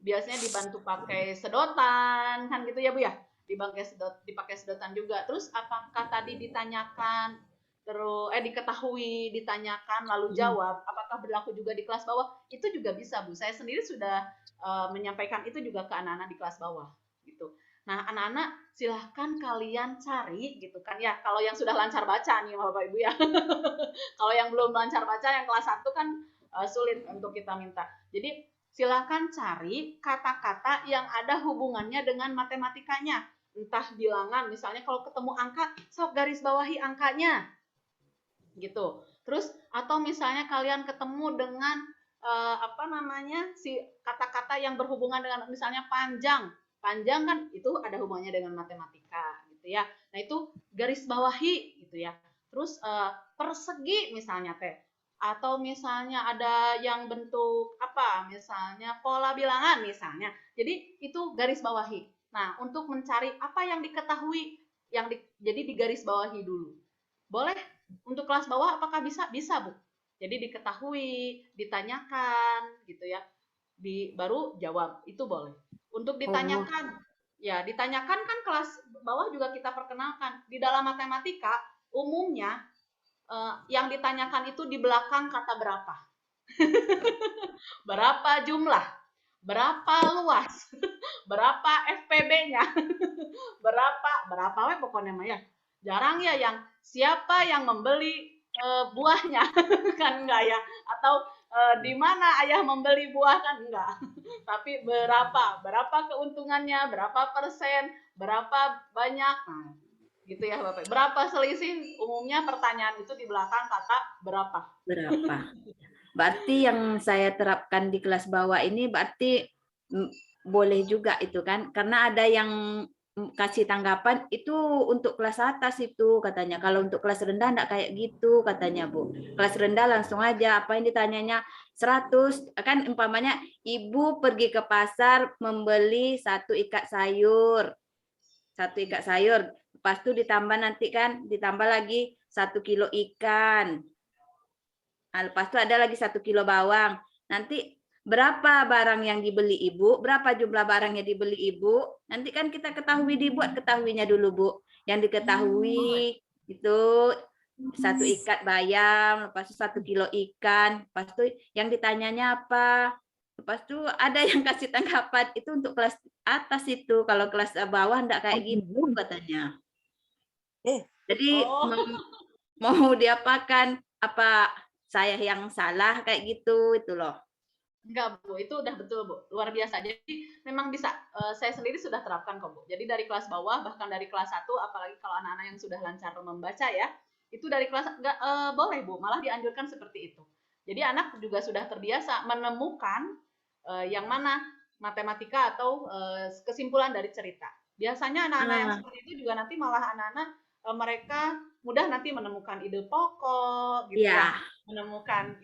biasanya dibantu pakai sedotan kan gitu ya Bu ya. Dipakai sedotan juga. Terus apakah tadi ditanyakan terus diketahui, ditanyakan lalu jawab, apakah berlaku juga di kelas bawah? Itu juga bisa Bu. Saya sendiri sudah menyampaikan itu juga ke anak-anak di kelas bawah gitu. Nah, anak-anak silahkan kalian cari gitu kan ya. Kalau yang sudah lancar baca nih Bapak Ibu ya. Kalau yang belum lancar baca yang kelas 1 kan sulit untuk kita minta. Jadi silahkan cari kata-kata yang ada hubungannya dengan matematikanya. Entah bilangan, misalnya kalau ketemu angka, sok garis bawahi angkanya. Gitu. Terus atau misalnya kalian ketemu dengan si kata-kata yang berhubungan dengan misalnya panjang kan itu ada hubungannya dengan matematika gitu ya. Nah itu garis bawahi gitu ya. Terus persegi misalnya atau misalnya ada yang bentuk misalnya pola bilangan misalnya. Jadi itu garis bawahi. Nah untuk mencari apa yang diketahui jadi digaris bawahi dulu. Boleh untuk kelas bawah apakah bisa? Bisa Bu. Jadi diketahui, ditanyakan gitu ya. Baru jawab, itu boleh. Untuk ditanyakan, ditanyakan kan kelas bawah juga kita perkenalkan. Di dalam matematika umumnya yang ditanyakan itu di belakang kata berapa. Berapa jumlah, berapa luas, berapa FPB-nya, berapa pokoknya Maya. Jarang ya yang siapa yang membeli buahnya kan enggak ya, atau di mana ayah membeli buah kan enggak. Tapi berapa keuntungannya, berapa persen, berapa banyak, nah, gitu ya Bapak. Berapa selisih, umumnya pertanyaan itu di belakang kata berapa. Berarti yang saya terapkan di kelas bawah ini berarti boleh juga itu kan, karena ada yang kasih tanggapan itu untuk kelas atas itu katanya, kalau untuk kelas rendah enggak kayak gitu katanya Bu. Kelas rendah langsung aja apa yang ditanyanya 100 kan, umpamanya ibu pergi ke pasar membeli 1 ikat sayur, lepas itu ditambah nanti kan ditambah lagi 1 kilo ikan. Nah, lepas itu ada lagi 1 kilo bawang. Nanti berapa barang yang dibeli ibu, berapa jumlah barang yang dibeli ibu, nanti kan kita dibuat ketahuinya dulu Bu. Yang diketahui itu 1 ikat bayam, lepas itu 1 kilo ikan, lepas itu yang ditanyanya apa, lepas itu ada yang kasih tanggapan itu untuk kelas atas itu, kalau kelas bawah enggak kayak gitu katanya. Jadi mau diapakan, apa saya yang salah kayak gitu itu loh. Enggak Bu, itu udah betul Bu, luar biasa. Jadi memang bisa, saya sendiri sudah terapkan kok Bu. Jadi dari kelas bawah, bahkan dari kelas 1, apalagi kalau anak-anak yang sudah lancar membaca ya, itu dari kelas boleh Bu, malah dianjurkan seperti itu. Jadi anak juga sudah terbiasa menemukan yang mana matematika atau kesimpulan dari cerita. Biasanya anak-anak yang seperti itu juga nanti malah anak-anak mereka mudah nanti menemukan ide pokok gitu ya, menemukan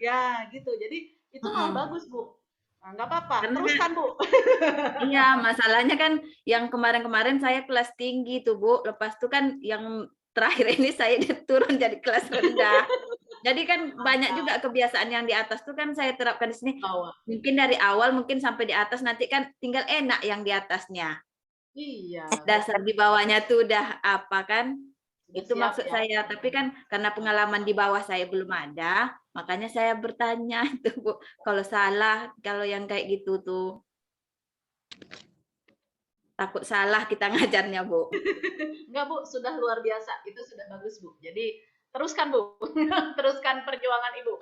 gitu. Jadi itu malah bagus Bu. Nah, nggak apa-apa, teruskan Bu. Iya, masalahnya kan yang kemarin-kemarin saya kelas tinggi tuh Bu, lepas itu kan yang terakhir ini saya turun jadi kelas rendah. Jadi kan banyak juga kebiasaan yang di atas tuh kan saya terapkan di sini. Mungkin dari awal mungkin sampai di atas, nanti kan tinggal enak yang di atasnya. Iya. Dasar di bawahnya tuh udah apa kan? Itu maksud saya, tapi kan karena pengalaman di bawah saya belum ada, makanya saya bertanya itu Bu, kalau salah, kalau yang kayak gitu tuh. Takut salah kita ngajarnya Bu. Enggak Bu, sudah luar biasa, itu sudah bagus Bu. Jadi teruskan Bu, teruskan perjuangan Ibu.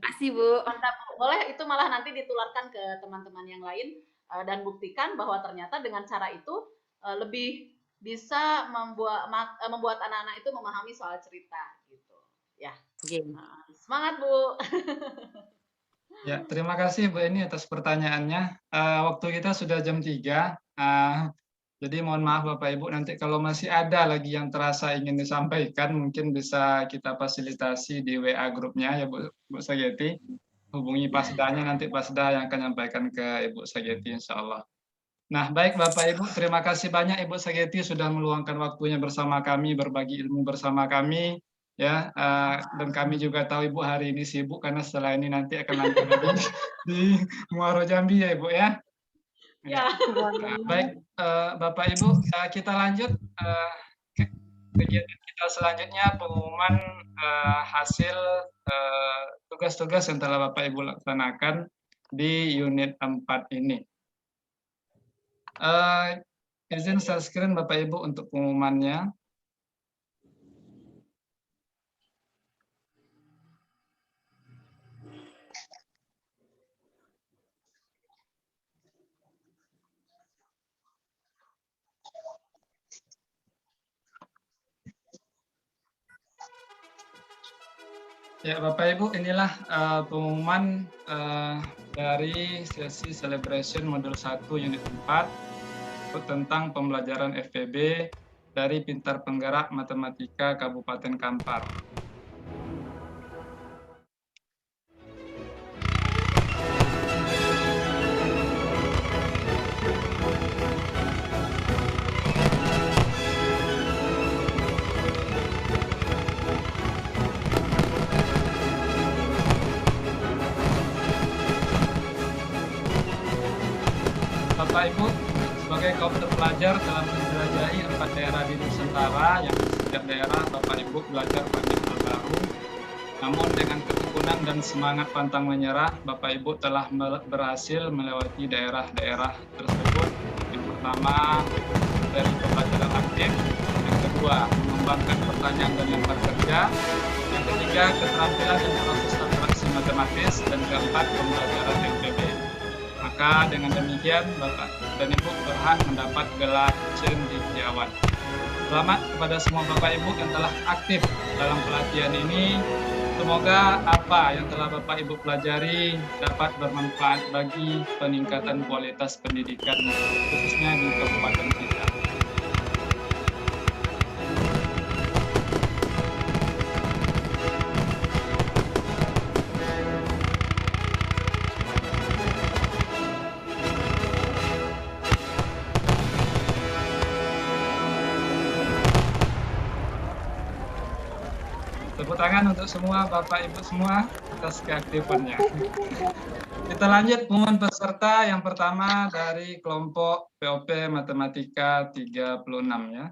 Makasih Bu. Mantap Bu, boleh itu malah nanti ditularkan ke teman-teman yang lain. dan buktikan bahwa ternyata dengan cara itu lebih bisa membuat anak-anak itu memahami soal cerita gitu ya. Semangat Bu. Ya, terima kasih Bu Eni atas pertanyaannya. Waktu kita sudah jam 3. Jadi mohon maaf Bapak Ibu, nanti kalau masih ada lagi yang terasa ingin disampaikan, mungkin bisa kita fasilitasi di WA grupnya ya Bu Sageti. Hubungi Pasdanya, nanti Pasda yang akan menyampaikan ke Ibu Sageti insya Allah. Nah, baik Bapak Ibu, terima kasih banyak Ibu Sageti sudah meluangkan waktunya bersama kami, berbagi ilmu bersama kami. Ya, dan kami juga tahu Ibu hari ini sibuk karena setelah ini nanti akan lanjut lagi di Muaro Jambi ya Ibu ya. Ya. Baik Bapak Ibu, kita lanjut kegiatan kita selanjutnya, pengumuman hasil tugas-tugas yang telah Bapak Ibu laksanakan di unit 4 ini. Izin share screen Bapak Ibu untuk pengumumannya. Ya Bapak Ibu, inilah pengumuman dari sesi celebration modul 1 unit 4 tentang pembelajaran FEB dari Pintar Penggerak Matematika Kabupaten Kampar. Bapak Ibu, sebagai kaum terpelajar dalam menjelajahi 4 daerah di Nusantara yang di setiap daerah Bapak Ibu belajar banyak hal baru. Namun dengan ketekunan dan semangat pantang menyerah, Bapak Ibu telah berhasil melewati daerah-daerah tersebut. Yang pertama dari pembelajaran aktif, yang kedua mengembangkan pertanyaan dan lempar kerja, yang ketiga keterampilan dan proses abstraksi matematis, dan keempat pembelajaran FEB. Maka dengan demikian Bapak dan Ibu berhak mendapat gelar cendekiawan. Selamat kepada semua Bapak Ibu yang telah aktif dalam pelatihan ini. Semoga apa yang telah Bapak Ibu pelajari dapat bermanfaat bagi peningkatan kualitas pendidikan khususnya di kabupaten kita. Tepuk tangan untuk semua Bapak Ibu semua atas keaktifannya. Kita lanjut pengumuman peserta yang pertama dari kelompok POP Matematika 36 ya.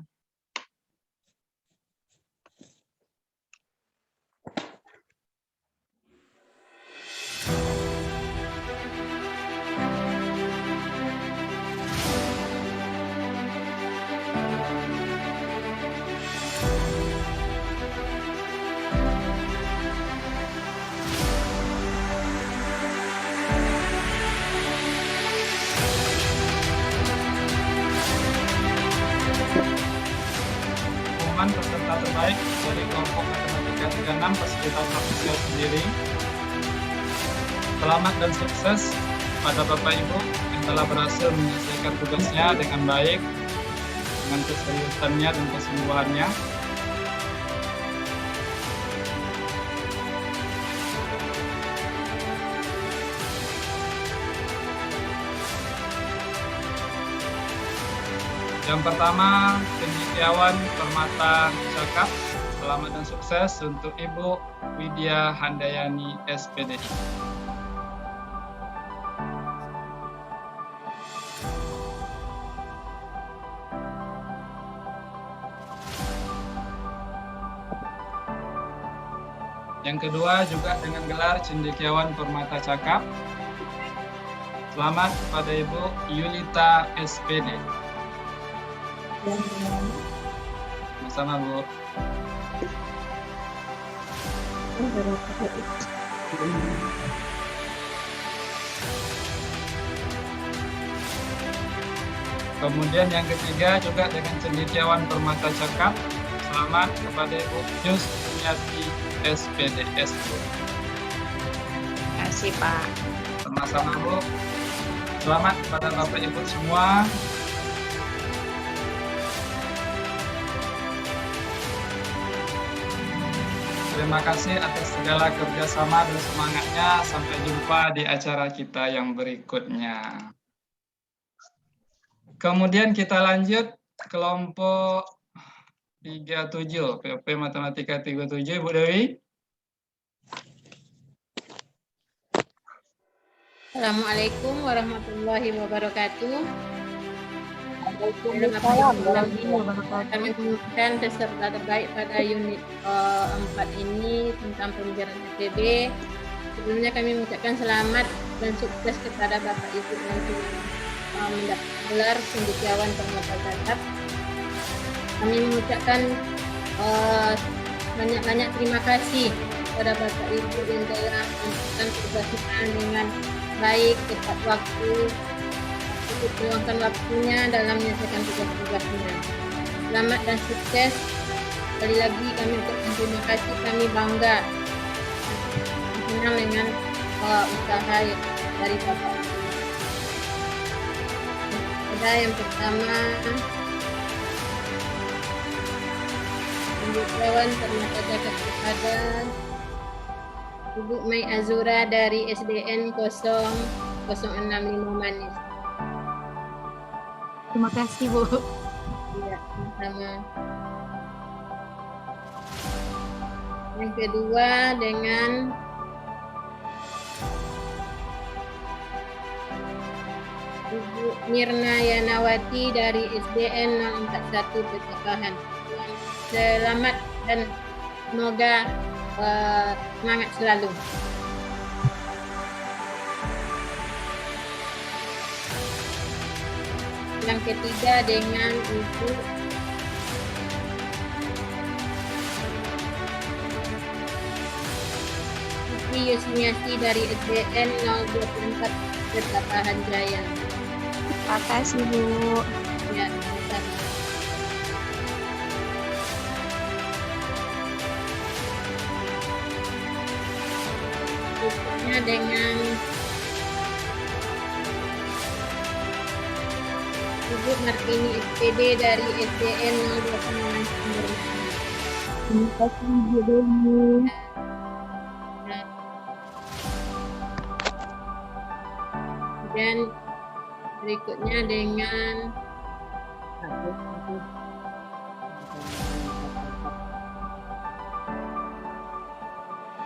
Peserta terbaik dari kelompok Matematika 36 Fasilitas Ofisial sendiri. Selamat dan sukses pada Bapak Ibu yang telah berhasil menyelesaikan tugasnya dengan baik, dengan keseriusannya dan kesungguhannya. Yang pertama, cendekiawan Permata Cakap. Selamat dan sukses untuk Ibu Widya Handayani, SPDI. Yang kedua juga dengan gelar cendekiawan Permata Cakap. Selamat kepada Ibu Yulita, SPD. Sama-sama Bu. Kemudian yang ketiga juga dengan cendekiawan Permata Cakap. Selamat kepada Ibu Yusniati SPDS. Terima kasih Pak. Sama-sama Bu. Selamat kepada Bapak Ibu semua. Terima kasih atas segala kerjasama dan semangatnya. Sampai jumpa di acara kita yang berikutnya. Kemudian kita lanjut kelompok 37, POP Matematika 37, Ibu Dewi. Assalamualaikum warahmatullahi wabarakatuh. Kami mengumumkan peserta terbaik pada unit 4 ini tentang pembelajaran FEB. Sebelumnya kami mengucapkan selamat dan sukses kepada Bapak Ibu yang sudah mendapat gelar cendekiawan Permata Cakap. Kami mengucapkan banyak-banyak terima kasih kepada Bapak Ibu yang telah melakukan tugasnya dengan baik, tepat waktu, untuk meluangkan waktunya dalam menyelesaikan tugas-tugasnya. Selamat dan sukses. Sekali lagi kami ucapkan terima kasih, kami bangga senang dengan usaha dari Bapak. Ada yang pertama, cendekiawan Permata Cakap kepada Ibu Mai Azura dari SDN 0065 Manis. Terima kasih Bu. Iya, sama. Yang kedua dengan Ibu Mirna Yanawati dari SDN 041 Petapahan. Selamat dan semoga semangat selalu. Yang ketiga dengan Ibu Yusniati dari SDN 024 Petapahan Jaya. Terima kasih Bu. Ya, sama. Berikutnya dengan Ibu Martini SPD dari SDN 029 Sumber. Terima kasih Bu Dewi. Dan berikutnya dengan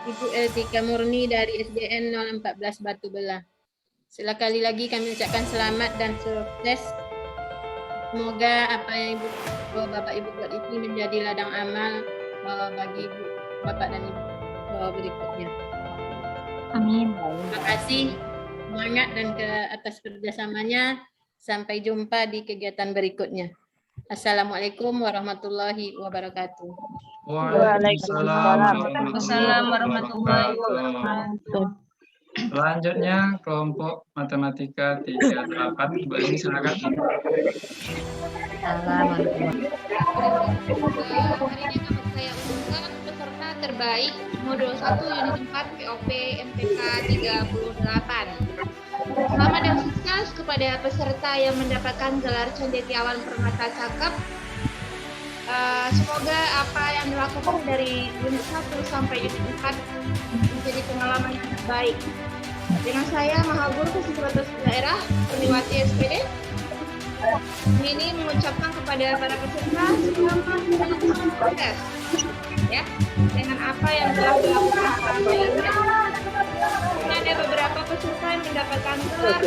Ibu Eltika Murni dari SDN 014 Batu Belah. Sekali lagi kami ucapkan selamat dan sukses. Semoga apa yang Bapak Ibu buat ini menjadi ladang amal bagi Ibu, Bapak dan Ibu berikutnya. Amin. Terima kasih, semangat dan atas kerjasamanya. Sampai jumpa di kegiatan berikutnya. Assalamualaikum warahmatullahi wabarakatuh. Waalaikumsalam warahmatullahi wabarakatuh. Selanjutnya kelompok Matematika 38, Bu Eni silakan. Hari ini dapat saya umumkan peserta terbaik modul 1 unit 4 POP MPK 38. Selamat dan sukses kepada peserta yang mendapatkan gelar cendekiawan Permata Cakap. Semoga apa yang dilakukan dari unit 1 sampai unit 4 menjadi pengalaman yang terbaik. Dengan saya, Mahaguru Sekretaris Daerah Perniwati SPD, ini mengucapkan kepada para peserta selamat dan sukses ya dengan apa yang telah dilakukan sebelumnya. Ada beberapa peserta yang mendapatkan gelar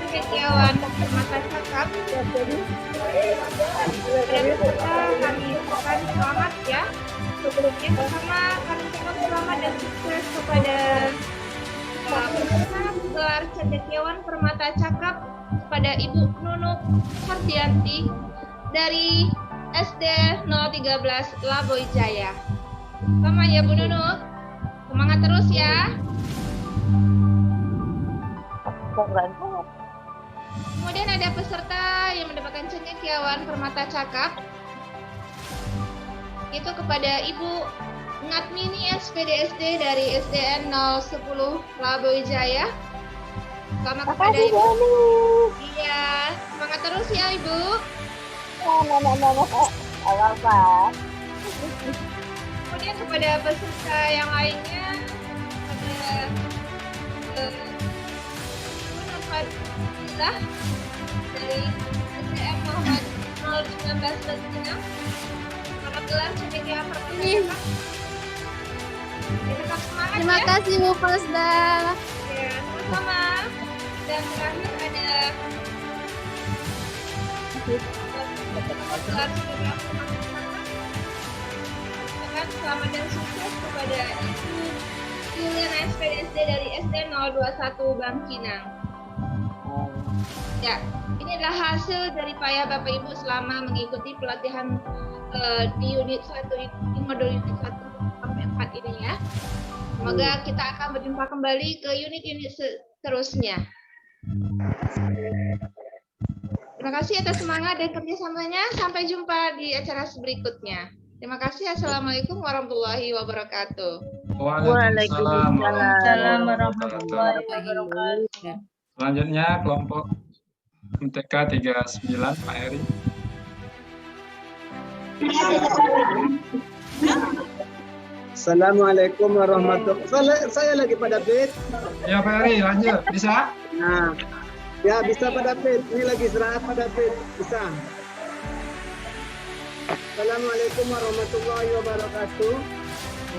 cendekiawan Permata Cakap. Pada peserta kami ucapkan selamat ya. Sebelumnya pertama kami ucapkan selamat dan sukses kepada peserta gelar cendekiawan Permata Cakap kepada Ibu Nunuk Hardianti dari SD 013 Laboy Jaya. Selamat ya Bu Nunuk. Semangat terus ya. Kemudian ada peserta yang mendapatkan cendekiawan permata cakap. Itu kepada Ibu Ngatmini SPDSD dari SDN 010 Labowijaya. Selamat kepada Ibu. Iya, semangat terus ya Ibu. Kemudian kepada peserta yang lainnya ada Ibu Nurfadilah dari SDN Muhammad 019 Latina. Selamat gelar cendekiawan permata cakap. Tetap semangat Terima ya. kasih Bu Pasda. Ya, sama-sama. Dan terakhir ada selamat dan sukses kepada Ibu Juliana SPDSD dari SD 021 Bangkinang. Ya, ini adalah hasil dari payah Bapak Ibu selama mengikuti pelatihan di unit 1, di modul unit 1 sampai 4 ini ya. Semoga kita akan berjumpa kembali ke unit-unit seterusnya. Terima kasih atas semangat dan kerjasamanya. Sampai jumpa di acara berikutnya. Terima kasih. Assalamualaikum warahmatullahi wabarakatuh. Waalaikumsalam warahmatullahi wabarakatuh. Selanjutnya kelompok MTK 39 Pak Heri. Assalamualaikum warahmatullahi wabarakatuh. Saya lagi pada David. Ya Pak Heri, lanjut. Bisa? Nah, ya bisa pada David. Ini lagi istirahat pada David. Bisa. Assalamualaikum warahmatullahi wabarakatuh.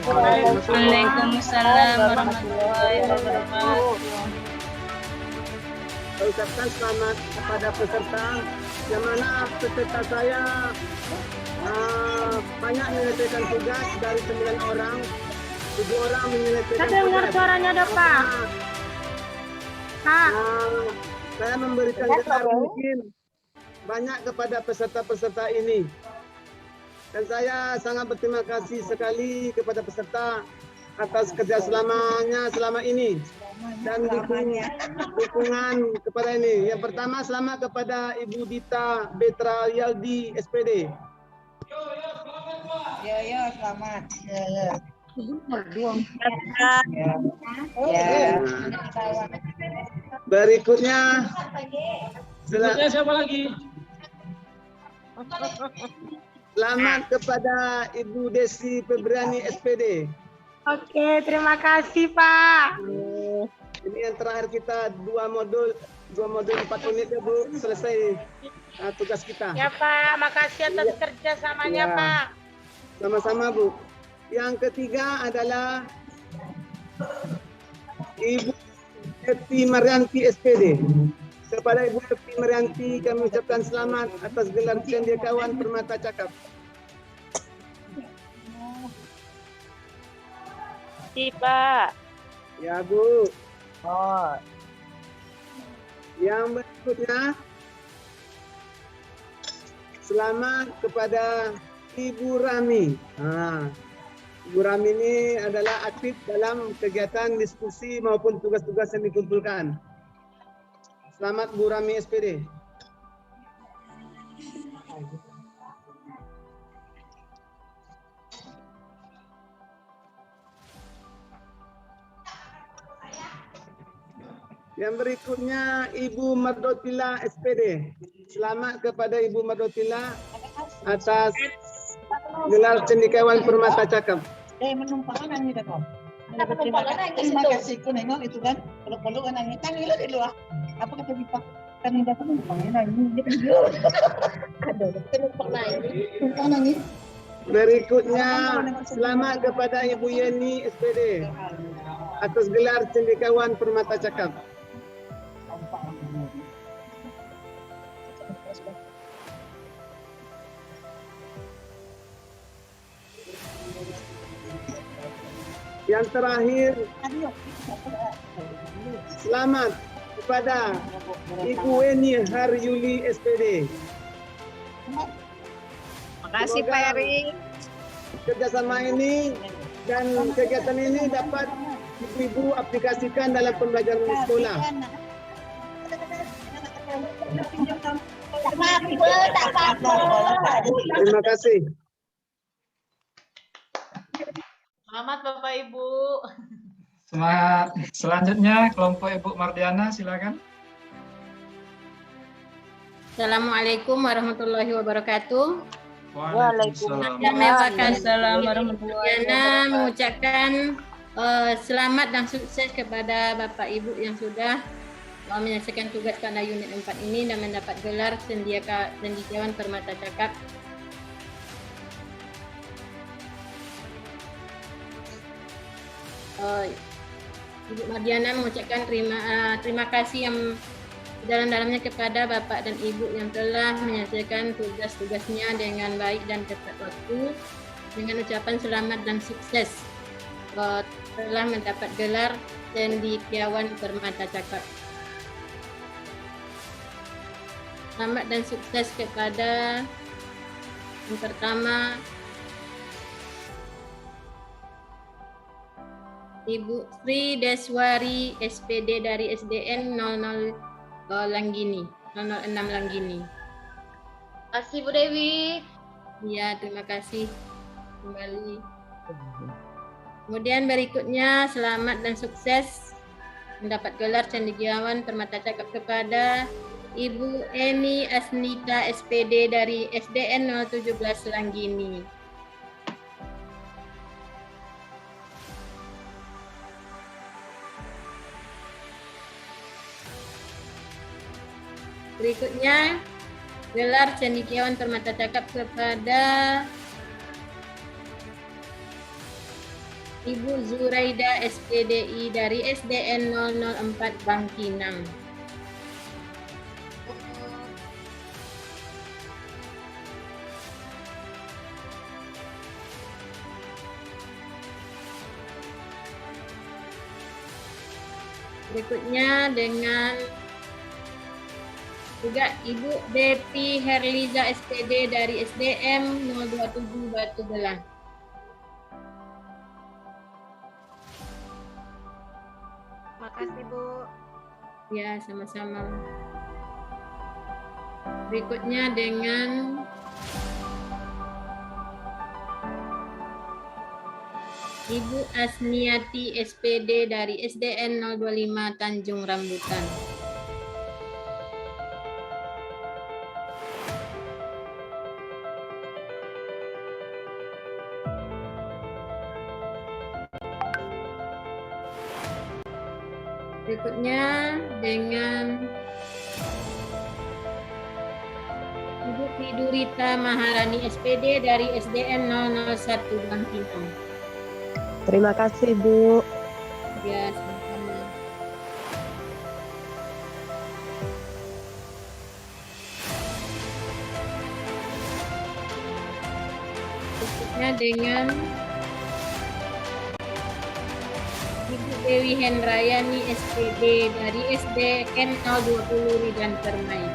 Waalaikumsalam warahmatullahi wabarakatuh. Saya ucapkan selamat kepada peserta, yang mana peserta saya banyak menyelesaikan tugas dari 9 orang, 7 orang menyelesaikan tugas. Dengar suaranya dong Pak. Saya memberikan gelar mungkin banyak kepada peserta-peserta ini. Dan saya sangat berterima kasih sekali kepada peserta atas kerjasamanya selama ini. Dan dukungan kepada ini. Yang pertama selamat kepada Ibu Dita Betra Yaldi SPD. Ya, selamat. Berikutnya siapa lagi? Selamat kepada Ibu Desi Febriani SPD. Oke, terima kasih Pak. Ini yang terakhir kita dua modul 4 unit ya Bu, selesai tugas kita. Ya Pak, makasih atas kerjasamanya Ya. Pak. Sama-sama Bu. Yang ketiga adalah Ibu Eti Marianti SPD. Kepada Ibu Eti Marianti kami ucapkan selamat atas gelar cendekiawan permata cakap. Pak. Ya Bu. Yang berikutnya selamat kepada Ibu Rami. Ibu Rami ini adalah aktif dalam kegiatan diskusi maupun tugas-tugas yang dikumpulkan. Selamat Bu Rami SPD. Yang berikutnya Ibu Mardotila SPD. Selamat kepada Ibu Mardotila atas gelar cendekiawan permata cakap. Menumpangkan ini dah kau. Terima kasih ku nengok itu kan. Kalau kan nangis kan gila di luar. Apa kata Bipa? Kami datang menumpangnya nangis. Aduh, menumpang nangis. Berikutnya selamat kepada Ibu Yeni SPD atas gelar cendekiawan permata cakap. Yang terakhir, selamat kepada Ibu Weni Haryuli SPD. Makasih Pak Eri. Kerjasama ini dan kegiatan ini dapat Ibu aplikasikan dalam pembelajaran di sekolah. Terima kasih. Selamat Bapak Ibu. Semangat. Selanjutnya kelompok Ibu Mardiana, silakan. Assalamualaikum warahmatullahi wabarakatuh. Waalaikumsalam. Waalaikumsalam warahmatullahi wabarakatuh. Mengucapkan selamat dan sukses kepada Bapak Ibu yang sudah menyelesaikan tugas pada unit 4 ini dan mendapat gelar cendekiawan permata cakap. Ibu Mardiana mengucapkan terima kasih yang dalam-dalamnya kepada Bapak dan Ibu yang telah menyelesaikan tugas-tugasnya dengan baik dan tepat waktu, dengan ucapan selamat dan sukses telah mendapat gelar cendekiawan permata cakap. Selamat dan sukses kepada yang pertama Ibu Sri Deswari SPD dari SDN 00 Langgini, 006 Langgini. Terima kasih Bu Dewi. Ya, terima kasih kembali. Kemudian berikutnya selamat dan sukses mendapat gelar cendekiawan permata cakap kepada Ibu Eni Asnita SPD dari SDN 017 Langgini. Berikutnya gelar cendekiawan permata cakap kepada Ibu Zuraida SPDI dari SDN 004 Bangkinang. Berikutnya dengan juga Ibu Depi Herliza SPD dari SDM 027 Batu Belah. Terima kasih Bu. Ya, sama-sama. Berikutnya dengan Ibu Asniati SPD dari SDN 025 Tanjung Rambutan. Berikutnya dengan Ibu Fidurita Maharani SPD dari SDN 001 Bangkinang. Terima kasih Bu. Ya, sama-sama. Berikutnya dengan Ibu Dewi Hendrayani SPD dari SDN 020 Ridan Permai.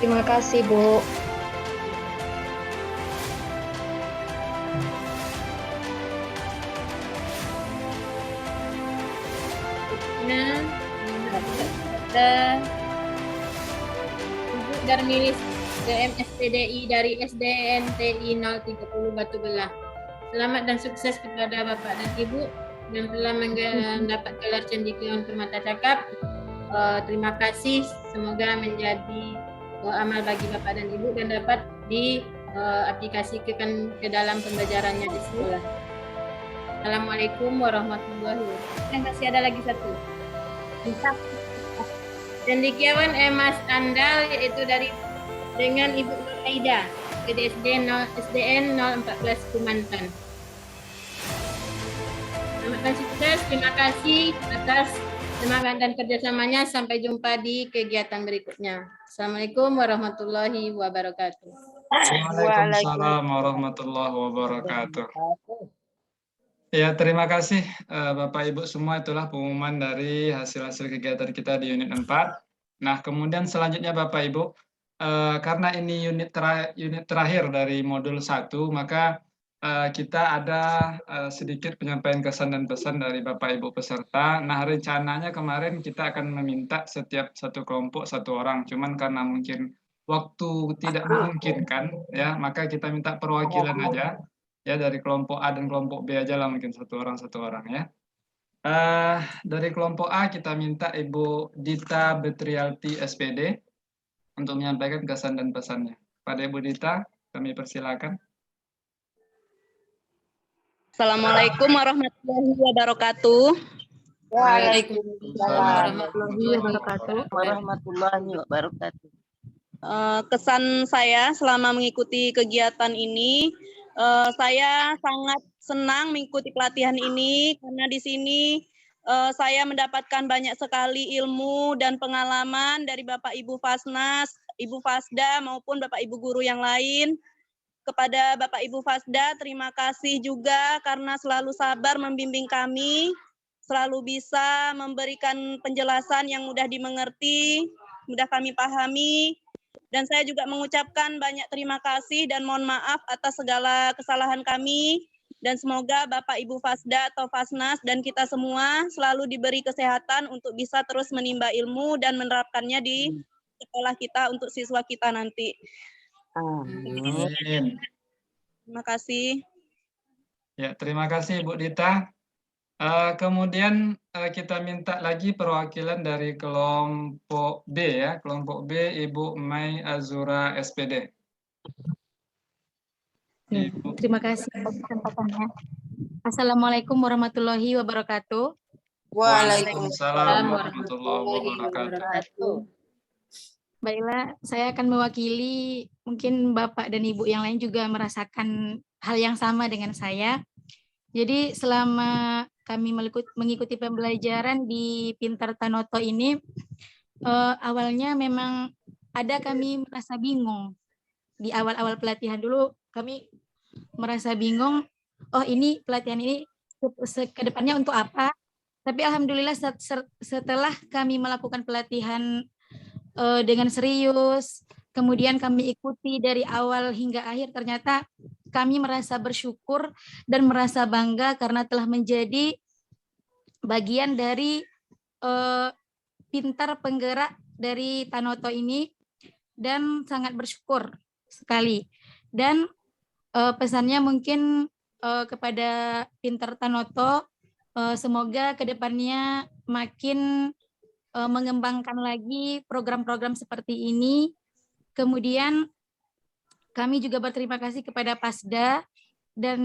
Terima kasih Bu. Nah, ada Ibu Darmilis DM SPDI dari SDN TI 030 Batu Belah. Selamat dan sukses kepada Bapak dan Ibu yang telah mendapat gelar cendekiawan permata cakap. Terima kasih, semoga menjadi amal bagi Bapak dan Ibu dan dapat diaplikasikan ke dalam pembelajarannya di sekolah. Assalamualaikum warahmatullahi wabarakatuh. Masih ada lagi satu. Cendekiawan Emas Andal yaitu dengan Ibu Nur Aida dari SDN 014 Kumantan. Selamat dan sukses. Terima kasih atas semangat dan kerjasamanya. Sampai jumpa di kegiatan berikutnya. Assalamualaikum warahmatullahi wabarakatuh. Waalaikumsalam warahmatullahi wabarakatuh. Ya, terima kasih Bapak Ibu semua, itulah pengumuman dari hasil-hasil kegiatan kita di unit 4. Nah, kemudian selanjutnya Bapak Ibu, karena ini unit terakhir dari modul 1, maka kita ada sedikit penyampaian kesan dan pesan dari Bapak Ibu peserta. Nah, rencananya kemarin kita akan meminta setiap satu kelompok satu orang. Cuman karena mungkin waktu tidak memungkinkan, ya, maka kita minta perwakilan aja, ya, dari kelompok A dan kelompok B aja lah, mungkin satu orang ya. Dari kelompok A kita minta Ibu Dita Betrialti SPD untuk menyampaikan kesan dan pesannya. Pada Ibu Dita, kami persilakan. Assalamualaikum warahmatullahi wabarakatuh. Waalaikumsalam warahmatullahi wabarakatuh. Kesan saya selama mengikuti kegiatan ini, saya sangat senang mengikuti pelatihan ini karena di sini saya mendapatkan banyak sekali ilmu dan pengalaman dari Bapak Ibu Fasnas, Ibu Fasda maupun Bapak Ibu guru yang lain. Kepada Bapak Ibu Fasda, terima kasih juga karena selalu sabar membimbing kami, selalu bisa memberikan penjelasan yang mudah dimengerti, mudah kami pahami. Dan saya juga mengucapkan banyak terima kasih dan mohon maaf atas segala kesalahan kami. Dan semoga Bapak Ibu Fasda atau Fasnas dan kita semua selalu diberi kesehatan untuk bisa terus menimba ilmu dan menerapkannya di sekolah kita untuk siswa kita nanti. Amin. Terima kasih. Ya, terima kasih Bu Dita. Kemudian kita minta lagi perwakilan dari kelompok B ya. Kelompok B Ibu Mai Azura SPD. Terima kasih atas kesempatannya. Assalamualaikum warahmatullahi wabarakatuh. Waalaikumsalam warahmatullahi wabarakatuh. Baiklah, saya akan mewakili mungkin Bapak dan Ibu yang lain juga merasakan hal yang sama dengan saya. Jadi selama kami mengikuti pembelajaran di Pintar Tanoto ini, awalnya memang ada kami merasa bingung. Di awal-awal pelatihan dulu kami merasa bingung, oh ini pelatihan ini ke depannya untuk apa? Tapi alhamdulillah setelah kami melakukan pelatihan dengan serius, kemudian kami ikuti dari awal hingga akhir, ternyata kami merasa bersyukur dan merasa bangga karena telah menjadi bagian dari pintar penggerak dari Tanoto ini dan sangat bersyukur sekali. Dan pesannya mungkin kepada Pintar Tanoto, semoga kedepannya makin mengembangkan lagi program-program seperti ini. Kemudian kami juga berterima kasih kepada Pasda dan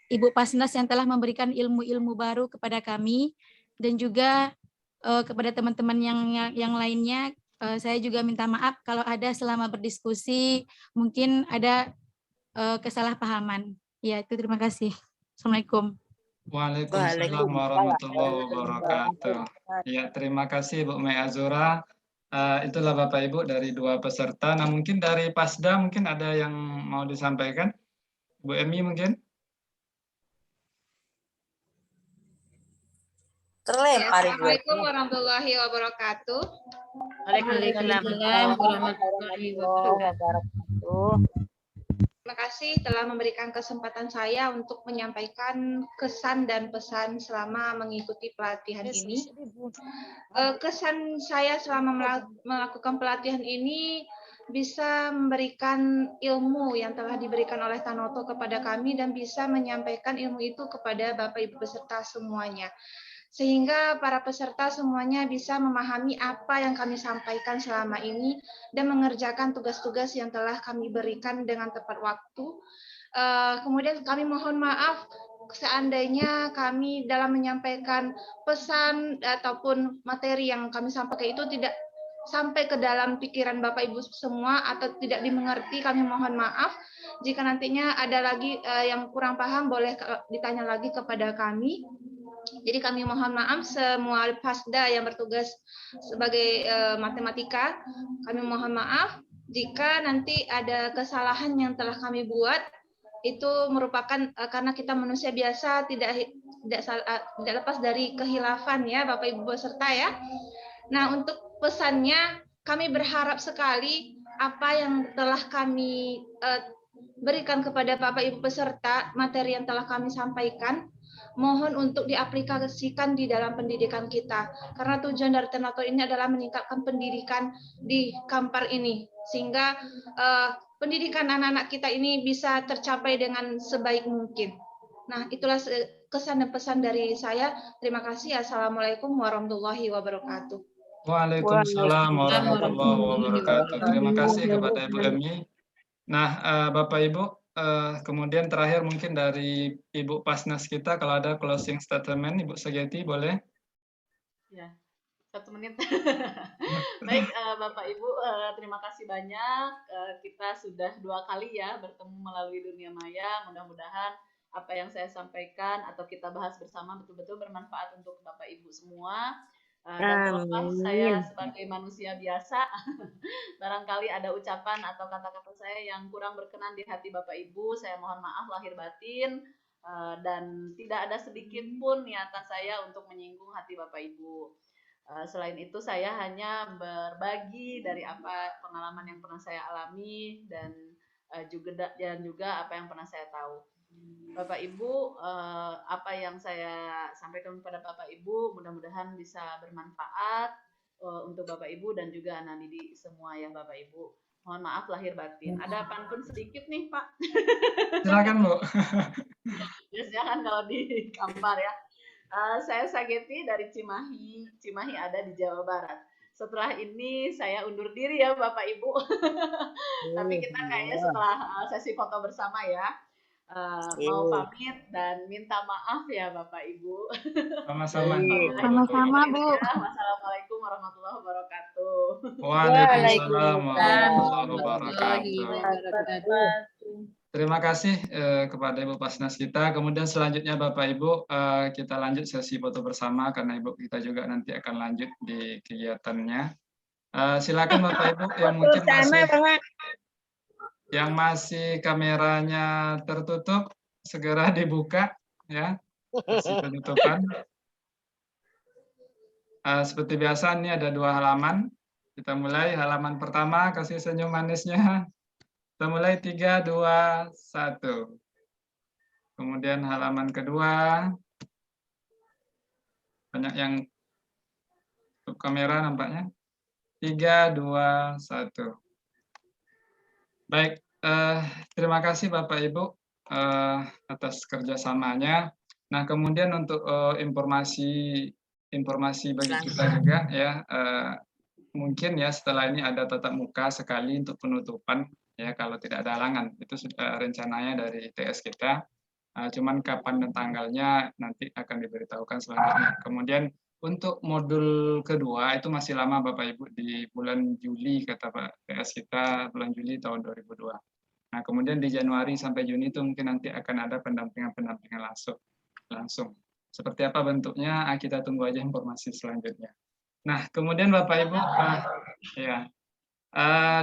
Ibu Pasnas yang telah memberikan ilmu-ilmu baru kepada kami, dan juga kepada teman-teman yang lainnya. Saya juga minta maaf kalau ada selama berdiskusi mungkin ada kesalahpahaman. Ya, itu terima kasih. Assalamualaikum. Waalaikumsalam warahmatullahi wabarakatuh. Ya, terima kasih Bu Mai Azura. Itulah Bapak Ibu dari dua peserta. Nah, mungkin dari Pasda mungkin ada yang mau disampaikan. Bu Emi mungkin? Assalamualaikum warahmatullahi wabarakatuh. Waalaikumsalam warahmatullahi wabarakatuh. Terima kasih telah memberikan kesempatan saya untuk menyampaikan kesan dan pesan selama mengikuti pelatihan ini. Kesan saya selama melakukan pelatihan ini bisa memberikan ilmu yang telah diberikan oleh Tanoto kepada kami dan bisa menyampaikan ilmu itu kepada Bapak Ibu peserta semuanya. Sehingga para peserta semuanya bisa memahami apa yang kami sampaikan selama ini dan mengerjakan tugas-tugas yang telah kami berikan dengan tepat waktu. Kemudian kami mohon maaf seandainya kami dalam menyampaikan pesan ataupun materi yang kami sampaikan itu tidak sampai ke dalam pikiran Bapak Ibu semua atau tidak dimengerti, kami mohon maaf. Jika nantinya ada lagi yang kurang paham, boleh ditanya lagi kepada kami. Jadi kami mohon maaf semua Pasda yang bertugas sebagai matematika, kami mohon maaf jika nanti ada kesalahan yang telah kami buat, itu merupakan karena kita manusia biasa, tidak lepas dari khilafan ya Bapak Ibu peserta ya. Nah, untuk pesannya kami berharap sekali apa yang telah kami berikan kepada Bapak Ibu peserta materi yang telah kami sampaikan. Mohon untuk diaplikasikan di dalam pendidikan kita. Karena tujuan dari Ternate ini adalah meningkatkan pendidikan di Kampar ini. Sehingga pendidikan anak-anak kita ini bisa tercapai dengan sebaik mungkin. Nah, itulah kesan dan pesan dari saya. Terima kasih. Assalamualaikum warahmatullahi wabarakatuh. Waalaikumsalam warahmatullahi wabarakatuh. Terima kasih kepada Ibu Emi. Nah, Bapak Ibu, kemudian terakhir mungkin dari Ibu Pasnas kita, kalau ada closing statement, Ibu Sageti boleh? Ya, 1 menit. Baik, Bapak Ibu, terima kasih banyak. Kita sudah 2 kali ya bertemu melalui dunia maya. Mudah-mudahan apa yang saya sampaikan atau kita bahas bersama betul-betul bermanfaat untuk Bapak Ibu semua. Dan terlepas saya sebagai manusia biasa, barangkali ada ucapan atau kata-kata saya yang kurang berkenan di hati Bapak Ibu, saya mohon maaf lahir batin, dan tidak ada sedikit pun niatan saya untuk menyinggung hati Bapak Ibu. Selain itu saya hanya berbagi dari apa pengalaman yang pernah saya alami dan juga apa yang pernah saya tahu. Bapak Ibu, apa yang saya sampaikan kepada Bapak Ibu mudah-mudahan bisa bermanfaat untuk Bapak Ibu dan juga anak didik semua ya Bapak Ibu. Mohon maaf lahir batin. Ada pantun sedikit nih Pak. Silakan Bu. Jangan kalau di Kampar ya. Saya Sageti dari Cimahi. Cimahi ada di Jawa Barat. Setelah ini saya undur diri ya Bapak Ibu. Tapi kita kayaknya setelah sesi foto bersama ya. Mau pamit dan minta maaf ya Bapak Ibu. Sama-sama. Sama-sama Bu. Wassalamualaikum warahmatullahi wabarakatuh. Waalaikumsalam warahmatullahi wabarakatuh. Terima kasih kepada Ibu Pasnas kita. Kemudian selanjutnya Bapak Ibu kita lanjut sesi foto bersama karena Ibu kita juga nanti akan lanjut di kegiatannya. Silakan Bapak Ibu yang mungkin masih kameranya tertutup, segera dibuka ya, sesi penutupan. Seperti biasa, ini ada 2 halaman. Kita mulai halaman pertama, kasih senyum manisnya. Kita mulai 3, 2, 1. Kemudian halaman kedua, banyak yang tutup kamera nampaknya. 3, 2, 1. Baik, terima kasih Bapak Ibu atas kerjasamanya. Nah, kemudian untuk informasi bagi kita juga ya, mungkin ya setelah ini ada tatap muka sekali untuk penutupan ya kalau tidak ada halangan. Itu sudah rencananya dari TS kita. Cuman kapan dan tanggalnya nanti akan diberitahukan selanjutnya. Kemudian untuk modul kedua itu masih lama Bapak Ibu, di bulan Juli kata Pak TS kita, bulan Juli tahun 2002. Nah kemudian di Januari sampai Juni itu mungkin nanti akan ada pendampingan langsung. Seperti apa bentuknya kita tunggu aja informasi selanjutnya. Nah kemudian Bapak Ibu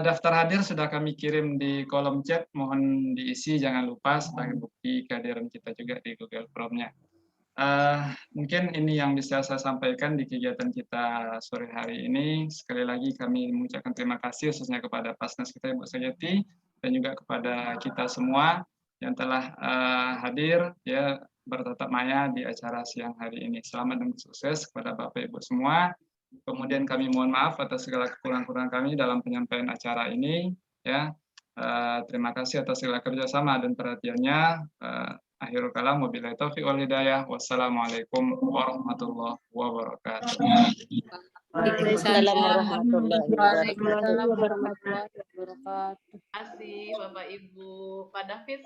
daftar hadir sudah kami kirim di kolom chat, mohon diisi jangan lupa sebagai bukti kehadiran kita juga di Google Form-nya. Mungkin ini yang bisa saya sampaikan di kegiatan kita sore hari ini. Sekali lagi kami mengucapkan terima kasih khususnya kepada Pasnas kita Ibu Sageti dan juga kepada kita semua yang telah hadir ya bertatap maya di acara siang hari ini. Selamat dan sukses kepada Bapak Ibu semua. Kemudian kami mohon maaf atas segala kekurangan kami dalam penyampaian acara ini ya. Terima kasih atas segala kerjasama dan perhatiannya. Akhirul kalam, wabillahi taufiq wal hidayah. Wassalamualaikum warahmatullahi wabarakatuh. Waalaikumsalam warahmatullahi wabarakatuh. Terima kasih Bapak Ibu. Pak David